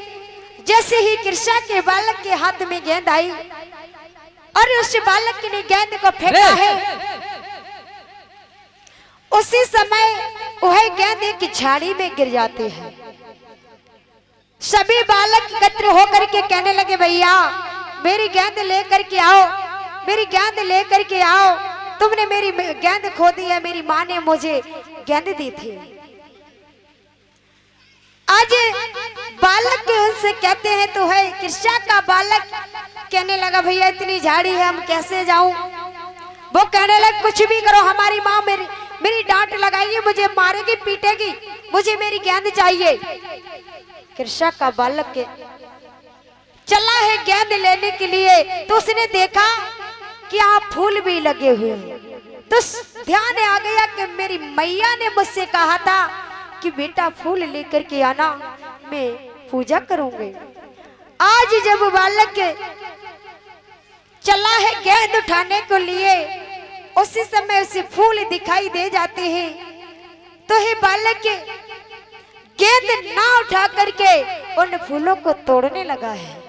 जैसे ही कृष्णा के बालक के हाथ में गेंद आई और उस बालक ने गेंद को फेंका है, उसी समय वह गेंद एक झाड़ी में गिर जाती है। सभी बालक एकत्र होकर के कहने लगे, भैया मेरी गेंद लेकर के आओ, मेरी गेंद लेकर के आओ, तुमने मेरी गेंद खो दी है, मेरी माँ ने मुझे गेंद दी थी। आज बालक उनसे कहते हैं तो है। कृष्णा का बालक कहने लगा, भैया इतनी झाड़ी है, हम कैसे जाऊं? वो कहने लगे, कुछ भी करो, हमारी माँ मेरी डांट लगाएगी, मुझे मारेगी, पीटेगी, मुझे मेरी गेंद चाहिए। कृष्णा का बालक चला है गेंद लेने के लिए, तो उसने देखा कि यहाँ फूल भी लगे हुए हैं। तो ध्यान आ गया कि मेरी मैया ने मुझसे कहा था कि बेटा फूल लेकर के आना, मैं पूजा करूंगी। आज जब बालक चला है गेंद उठाने को लिए, उसी समय उसे फूल दिखाई दे जाते हैं। तो हे बालक गेंद ना उठा करके उन फूलों को तोड़ने लगा है।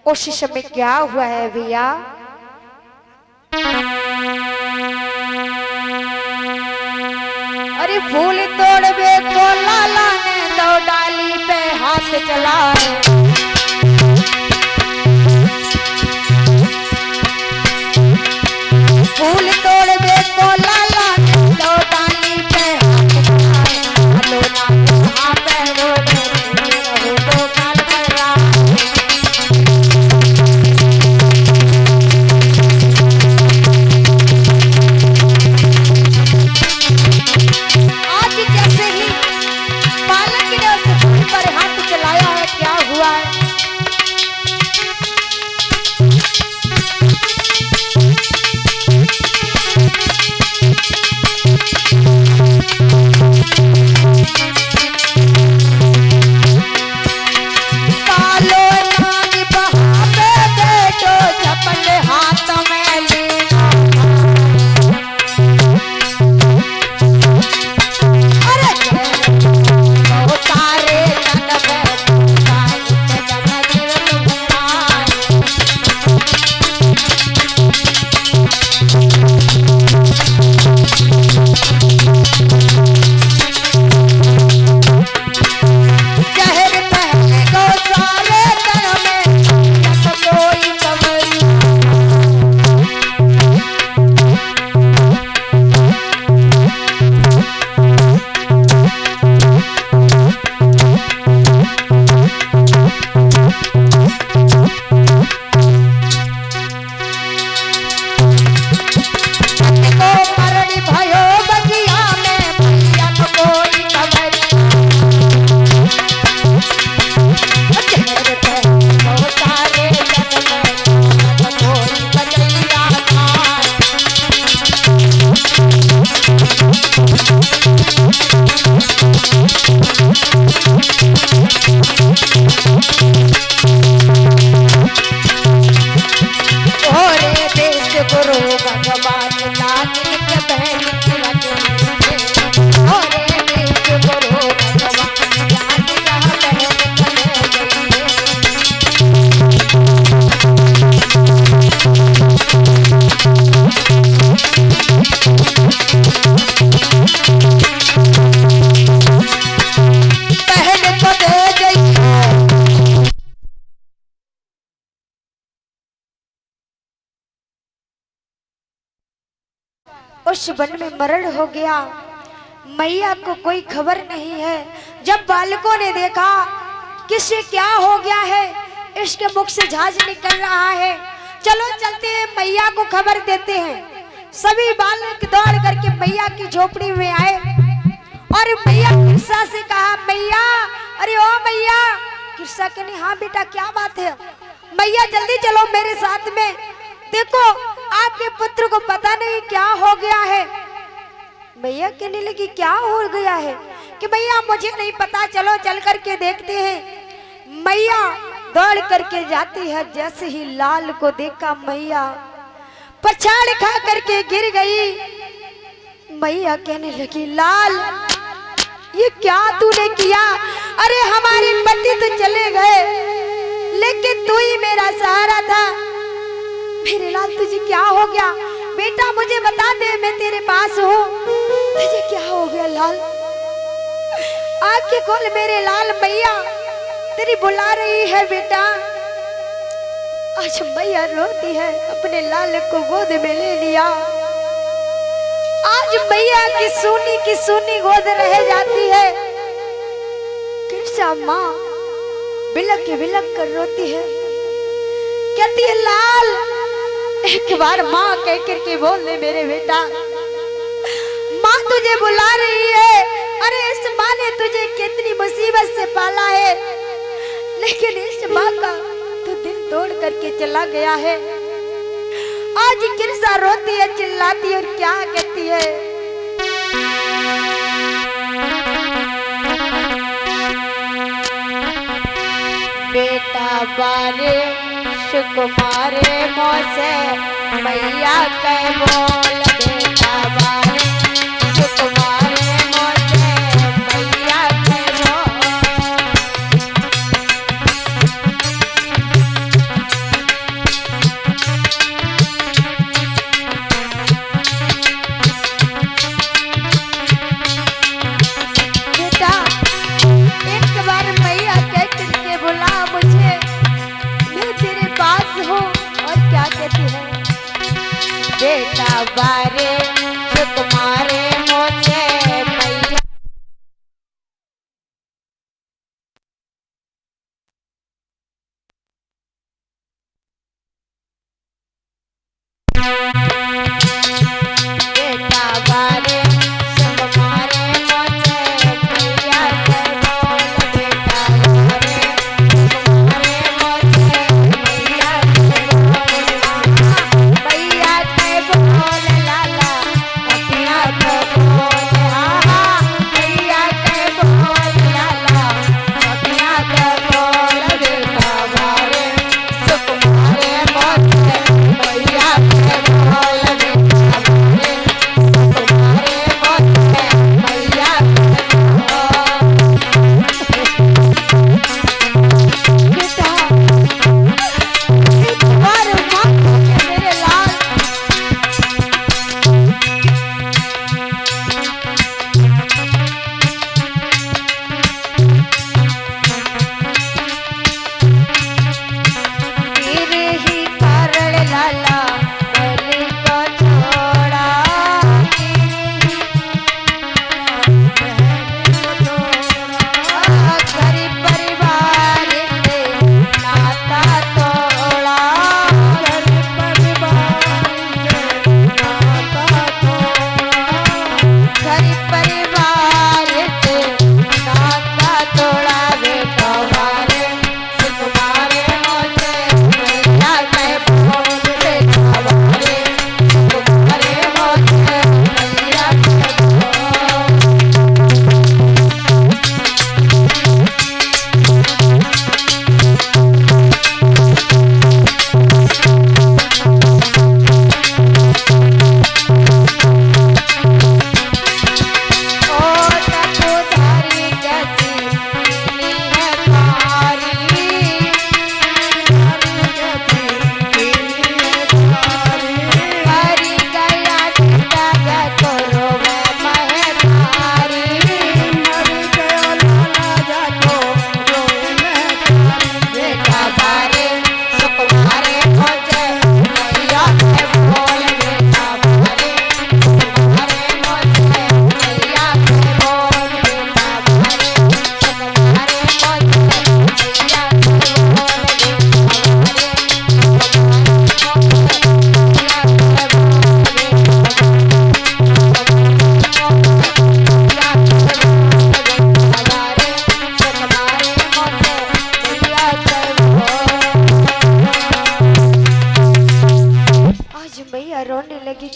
उस समय क्या हुआ है भैया? अरे फूल तोड़बे को लाला ने दो डाली पे हाथ चलाए। फूल तोड़बे को लाला ने दो डाली पे हाथ चलाए। हलो ना कहाँ पैरों में तो काल करा। ओरे देश गुरु भगवान नानक के बहन की रखी ओरे देश गुरु भगवान नानक जहाँ बहन बन गई बहन को दे गई। उस वन में मरण हो गया। मैया को कोई खबर नहीं है। जब बालकों ने देखा किसे क्या हो गया है, इसके मुख से झाज निकल रहा है, चलो चलते हैं मैया को खबर देते हैं। सभी बालक दौड़ करके मैया की झोपड़ी में आए और मैया किस्सा से कहा, मैया, अरे ओ मैया। किस्सा कहने, हाँ बेटा क्या बात है? मैया जल्दी चलो मेरे साथ में, देखो आपके पुत्र को पता नहीं क्या हो गया है। मैया कहने लगी, क्या हो गया है? कि मैया मुझे नहीं पता, चलो चल करके देखते हैं। मैया दौड़ करके जाती है। जैसे ही लाल को देखा, मैया पछाड़ खा करके गिर गई। मैया कहने लगी, लाल ये क्या तूने किया? अरे हमारे पति तो चले गए, लेकिन तू ही मेरा सहारा था। मेरे लाल तुझे क्या हो गया? बेटा मुझे बता दे, मैं तेरे पास हूँ। तुझे क्या हो गया लाल? आंखें खोल मेरे लाल, मैया तेरी बुला रही है बेटा। आज मैया रोती है, अपने लाल को गोद में ले लिया। आज मैया की सूनी गोद रह जाती है। कृष्णा माँ बिलक कर रोती है, कहती है, लाल एक बार माँ कह करके बोल दे मेरे बेटा। माँ तुझे बुला रही है। अरे इस माँ ने तुझे कितनी मुसीबत से पाला है, लेकिन इस माँ का तो दिल तोड़ करके चला गया है। आज किरसा रोती है, चिल्लाती है और क्या कहती है, बेटा बारे सुकुमारे मोसे मैया कह बोल, बेटा बारे सुकुमारे मोसे मैया कह बोल। बेटा एक बार मैया कह करके बुला मुझे, मैं तेरे पास हूँ। और क्या कहती है, बेटा बारे सुकुमारे मोसे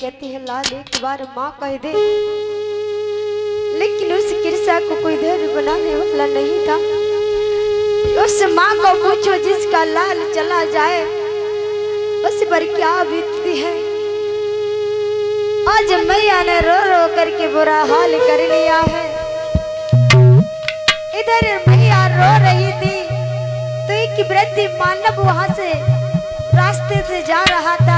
कहती है लाल एक बार माँ कह दे, लेकिन उस कृष्णा को कोई धैर्य बनाने वाला नहीं था। उस माँ को पूछो जिसका लाल चला जाए उस पर क्या बीतती है। आज मैया ने रो रो करके बुरा हाल कर लिया है। इधर मैया रो रही थी तो एक वृद्ध मानव वहां से रास्ते से जा रहा था।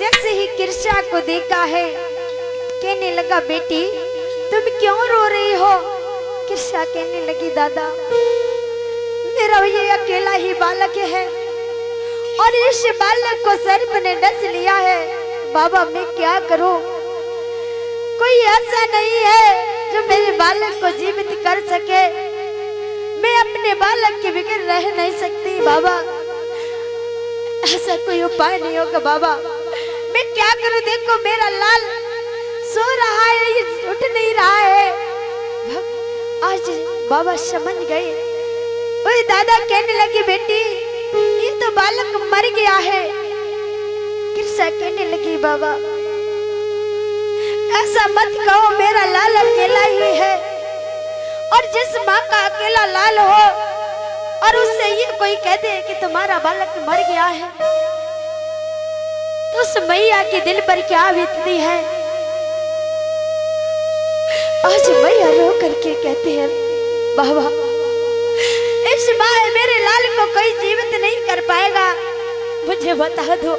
जैसे ही कृष्णा को देखा है कहने लगा बेटी तुम क्यों रो रही हो। कृष्णा कहने लगी दादा मेरा ये अकेला ही बालक है और इस बालक को सर्प ने डस लिया है। बाबा मैं क्या करूं, कोई ऐसा नहीं है जो मेरे बालक को जीवित कर सके। मैं अपने बालक के बगैर रह नहीं सकती बाबा, ऐसा कोई उपाय नहीं होगा बाबा। मैं क्या करूं, देखो मेरा लाल सो रहा है, ये उठ नहीं रहा है। आज बाबा समझ गए। ओए दादा कहने लगी बेटी ये तो बालक मर गया है। कृष्णा कहने लगी बाबा ऐसा मत कहो, मेरा लाल अकेला ही है और जिस माँ का अकेला लाल हो और उससे ये कोई कह दे कि तुम्हारा बालक मर गया है तो उस मैया के दिल पर क्या बीतती है। आज मैया रो करके कहते हैं बाबा इस माँ मेरे लाल को कोई जीवित नहीं कर पाएगा, मुझे बता दो।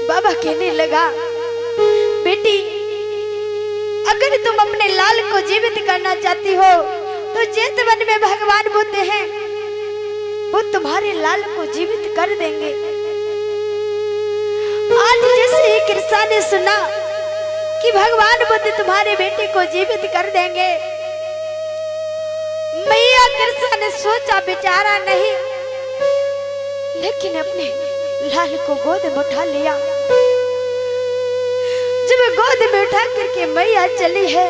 बाबा कहने लगा बेटी अगर तुम अपने लाल को जीवित करना चाहती हो तो चेतवन में भगवान बुद्ध हैं, वो तुम्हारे लाल को जीवित कर देंगे। आज जैसे ही कृष्णा ने सुना कि भगवान बुद्ध तुम्हारे बेटे को जीवित कर देंगे, मैया कृष्णा ने सोचा बेचारा नहीं, लेकिन अपने लाल को गोद में उठा लिया। जब गोद में उठा करके मैया चली है,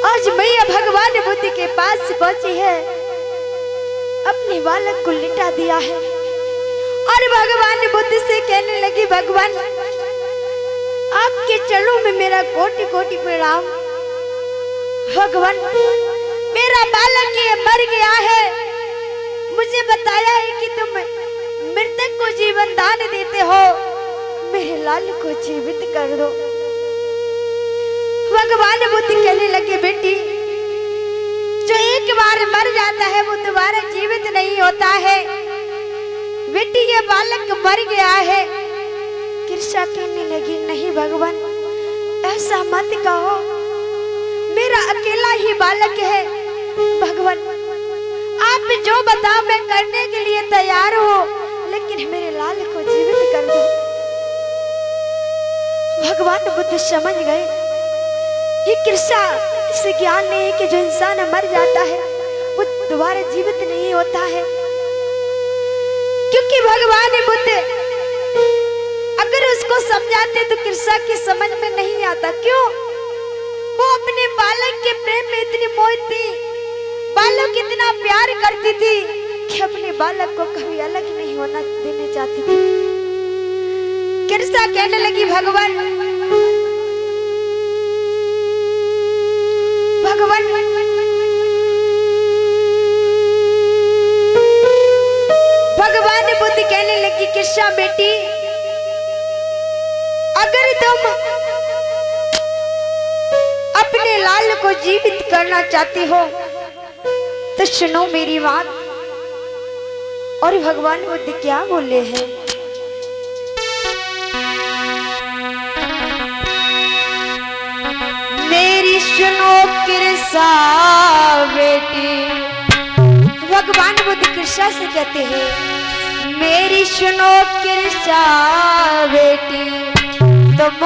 आज मैया भगवान बुद्ध के पास पहुंची है, अपने बालक को लिटा दिया है और भगवान बुद्ध से कहने लगी भगवान आपके चरणों में मेरा कोटि कोटि प्रणाम। भगवान मेरा बालक ये मर गया है, मुझे बताया है कि तुम मृतक को जीवन दान देते हो, मेरे लाल को जीवित कर दो। भगवान बुद्ध कहने लगे बेटी जो एक बार मर जाता है वो दोबारा जीवित नहीं होता है, बेटी ये बालक मर गया है। कृष्णा कहने लगी नहीं भगवान ऐसा मत कहो, मेरा अकेला ही बालक है। भगवान आप जो बताओ मैं करने के लिए तैयार हूँ, लेकिन मेरे लाल को जीवित कर दो। भगवान बुद्ध समझ गए ये कृष्णा इसे ज्ञान नहीं है कि जो इंसान मर जाता है वो दोबारा जीवित नहीं होता है, क्योंकि भगवान बुद्ध अगर उसको समझाते तो कृष्णा की समझ में नहीं आता। क्यों? वो अपने बालक के प्रेम में इतनी मोहित थी, बालक इतना प्यार करती थी कि अपने बालक को कभी अलग नहीं होना देने चाहती थी। कृष्णा कहने लगी भगवान भगवान भगवान बुद्ध कहने लगी कृष्णा बेटी अगर तुम अपने लाल को जीवित करना चाहती हो तो सुनो मेरी बात। और भगवान बुद्ध क्या बोले हैं, मेरी सुनो कृष्णा बेटी। भगवान बुद्ध कृष्णा से कहते हैं मेरी सुनो कृष्णा बेटी, तुम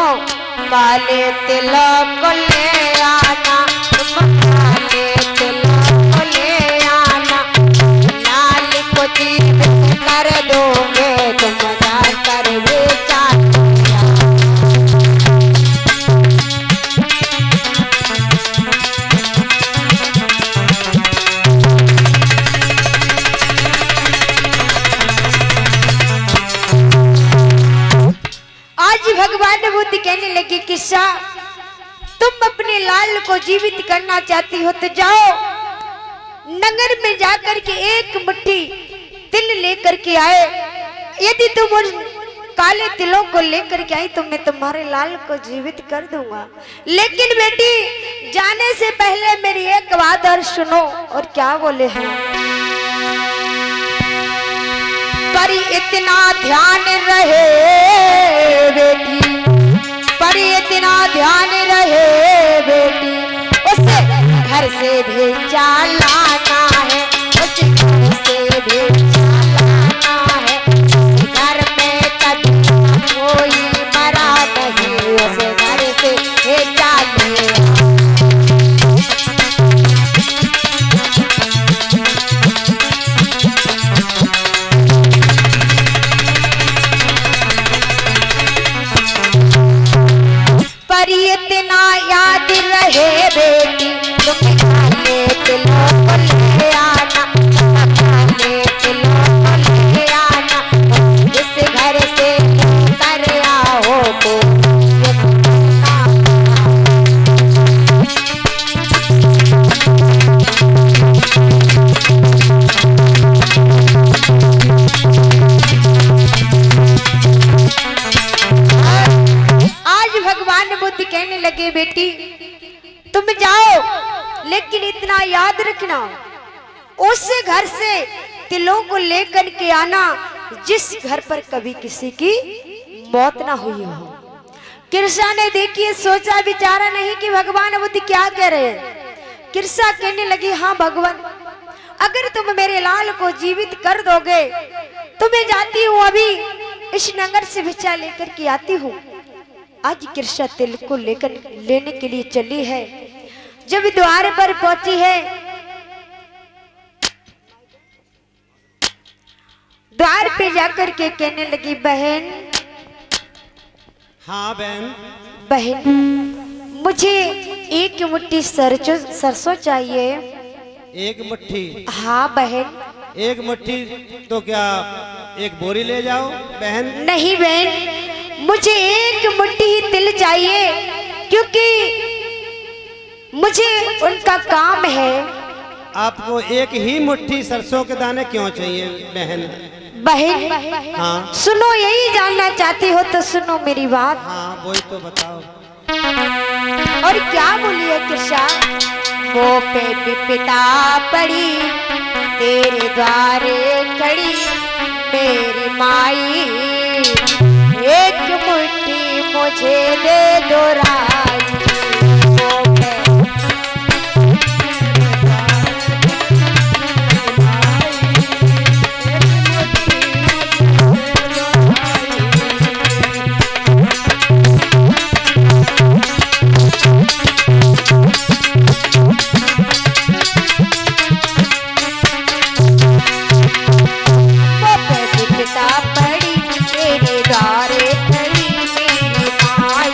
काले तिलक ले आना, तुम काले तिलक ले आना, लाल को जीवित कर दोगे तुम जाकर बेचारा। जीवित करना चाहती हो तो जाओ, नगर में जाकर के एक मुट्ठी तिल लेकर के आए। यदि तुम उन काले तिलों को लेकर के आई तो मैं तुम्हारे लाल को जीवित कर दूंगा। लेकिन बेटी जाने से पहले मेरी एक बात और सुनो। और क्या बोले हैं? पर इतना ध्यान रहे बेटी, पर इतना ध्यान रहे बेटी, उसे घर से भेजा लाना है, उसे घर से भेजा लाना है। उस घर में कभी कोई मरा नहीं, उसे घर से भेजा ले। पर इतना याद रहे बेटी, तुम काले तिलों को ले आना, काले तिलों को ले आना। इस घर से कर आओ तो भगवान बुद्ध कहने लगे बेटी तुम जाओ, लेकिन इतना याद रखना उस घर से तिलों को लेकर के आना जिस घर पर कभी किसी की मौत ना हुई हो। कृष्णा ने देखिए सोचा विचारा नहीं कि भगवान बुद्ध क्या कह रहे हैं। कृष्णा कहने लगी हाँ भगवान, अगर तुम मेरे लाल को जीवित कर दोगे तो मैं जाती हूँ, अभी इस नगर से भिक्षा लेकर के आती हूँ। आज कृष्णा तिल को लेकर लेने के लिए चली है। जब द्वार पर पहुंची है, द्वार पे जाकर के कहने लगी बहन, हाँ बहन, बहन मुझे एक मुट्ठी सरसों चाहिए। एक मुट्ठी? हाँ बहन। एक मुट्ठी तो क्या एक बोरी ले जाओ बहन? नहीं बहन, मुझे एक मुट्ठी ही तिल चाहिए, क्योंकि मुझे उनका काम है। आपको एक ही मुट्ठी सरसों के दाने क्यों चाहिए बहन? बहन हाँ सुनो, यही जानना चाहती हो तो सुनो मेरी बात। हाँ वही तो बताओ। और क्या बोली है कृष्णा? वो पे विपदा पड़ी तेरे द्वारे खड़ी मेरी माई, एक मुट्ठी मुझे दे दो राई। पड़ी तेरे द्वारे खड़ी मेरी माई,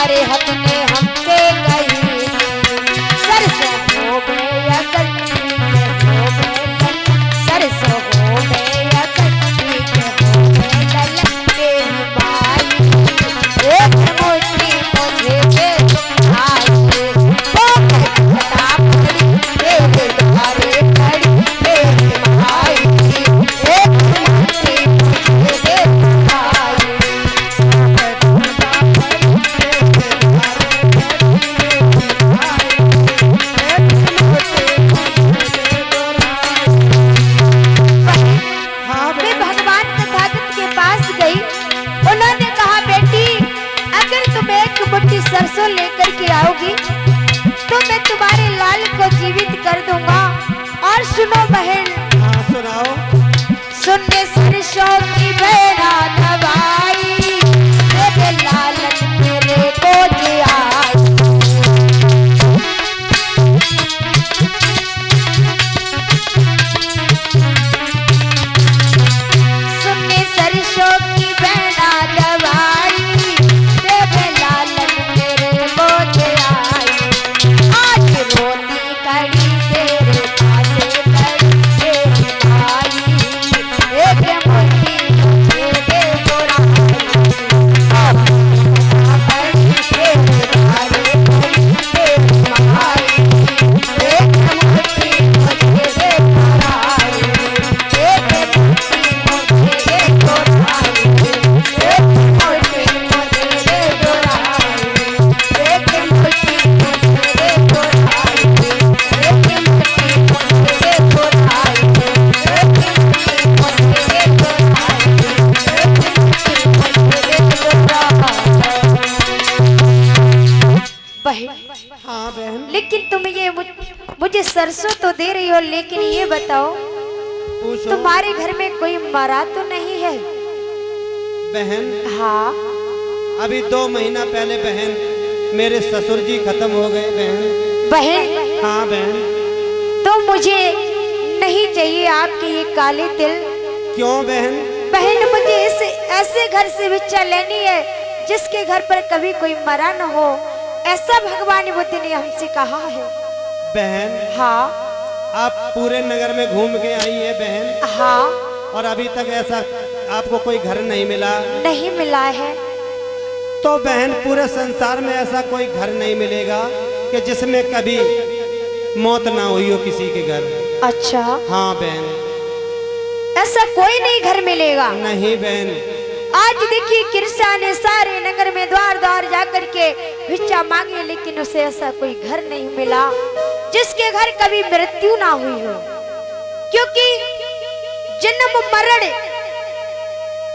अरे हमने हमसे कही सरसों हो गए या कच्ची के हो गए सरसों हो गए या कच्ची के हो गए तेरी माई एक मुट्ठी मुझे दे आई वो बता पड़ी तेरे द्वारे पड़ी तेरी माई एक मुट्ठी मुझे दे आई मैं भगवान तथागत के पास गई। उन्होंने कहा बेटी अगर तुम एक मुट्ठी सरसों लेकर के आओगी तो मैं तुम्हारे लाल को जीवित कर दूंगा। और सुनो बहन, हाँ सुनाओ। सुनने सरसों की बेड़ा दवाई तेरे लालच मेरे को जी आई। सुनने सरसों की बेड़ा दवाई तेरे लालच मेरे को जी आई। आज रोती कड़ी तेरे पासे कड़ी तेरी आई एक मुट्ठी मुझे दे बुराई तेरे द्वारे पड़ी तेरी माई एक मुट्ठी मुझे दे बुराई एक मुट्ठी मुझे दे बुराई एक मुट्ठी मुझे दे बुराई एक मुट्ठी मुझे दे बुराई एक मुट्ठी मुझे दे बुराई एक मुट्ठी मुझे दे बुराई एक मुट्ठी मुझे दे बुराई। बहन, हाँ बहन। लेकिन तुम ये मुझे सरसों तो दे रही हो, लेकिन ये बताओ पूछो तुम्हारे घर में कोई मरा तो नहीं है? बहन। हाँ अभी 2 महीना पहले बहन मेरे ससुर जी खत्म हो गए बहन। बहन, हाँ बहन। तो मुझे नहीं चाहिए आपके ये काले तिल। क्यों बहन? बहन मुझे ऐसे घर से भिक्षा लेनी है जिसके घर पर कभी कोई मरा न हो, ऐसा भगवान बुद्ध ने हमसे कहा है। बहन हाँ आप पूरे नगर में घूम के आई है बहन, हाँ और अभी तक ऐसा आपको कोई घर नहीं मिला। नहीं मिला है। तो बहन पूरे संसार में ऐसा कोई घर नहीं मिलेगा कि जिसमें कभी मौत ना हुई हो किसी के घर। अच्छा, हाँ बहन। ऐसा कोई नहीं घर मिलेगा। नहीं बहन। आज देखिए किरसा ने सारे नगर में द्वार द्वार जाकर के भिक्षा मांगी, लेकिन उसे ऐसा कोई घर नहीं मिला जिसके घर कभी मृत्यु ना हुई हो। क्योंकि जन्म मरण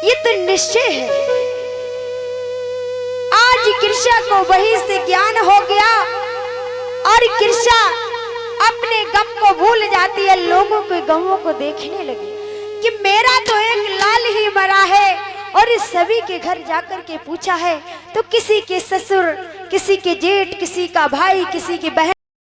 ये तो निश्चय है। आज किरसा को वही से ज्ञान हो गया और किरसा अपने गम को भूल जाती है, लोगों के गमों को देखने लगी कि मेरा तो एक लाल ही मरा है। और इस सभी के घर जाकर के पूछा है तो किसी के ससुर, किसी के जेठ, किसी का भाई, किसी की बहन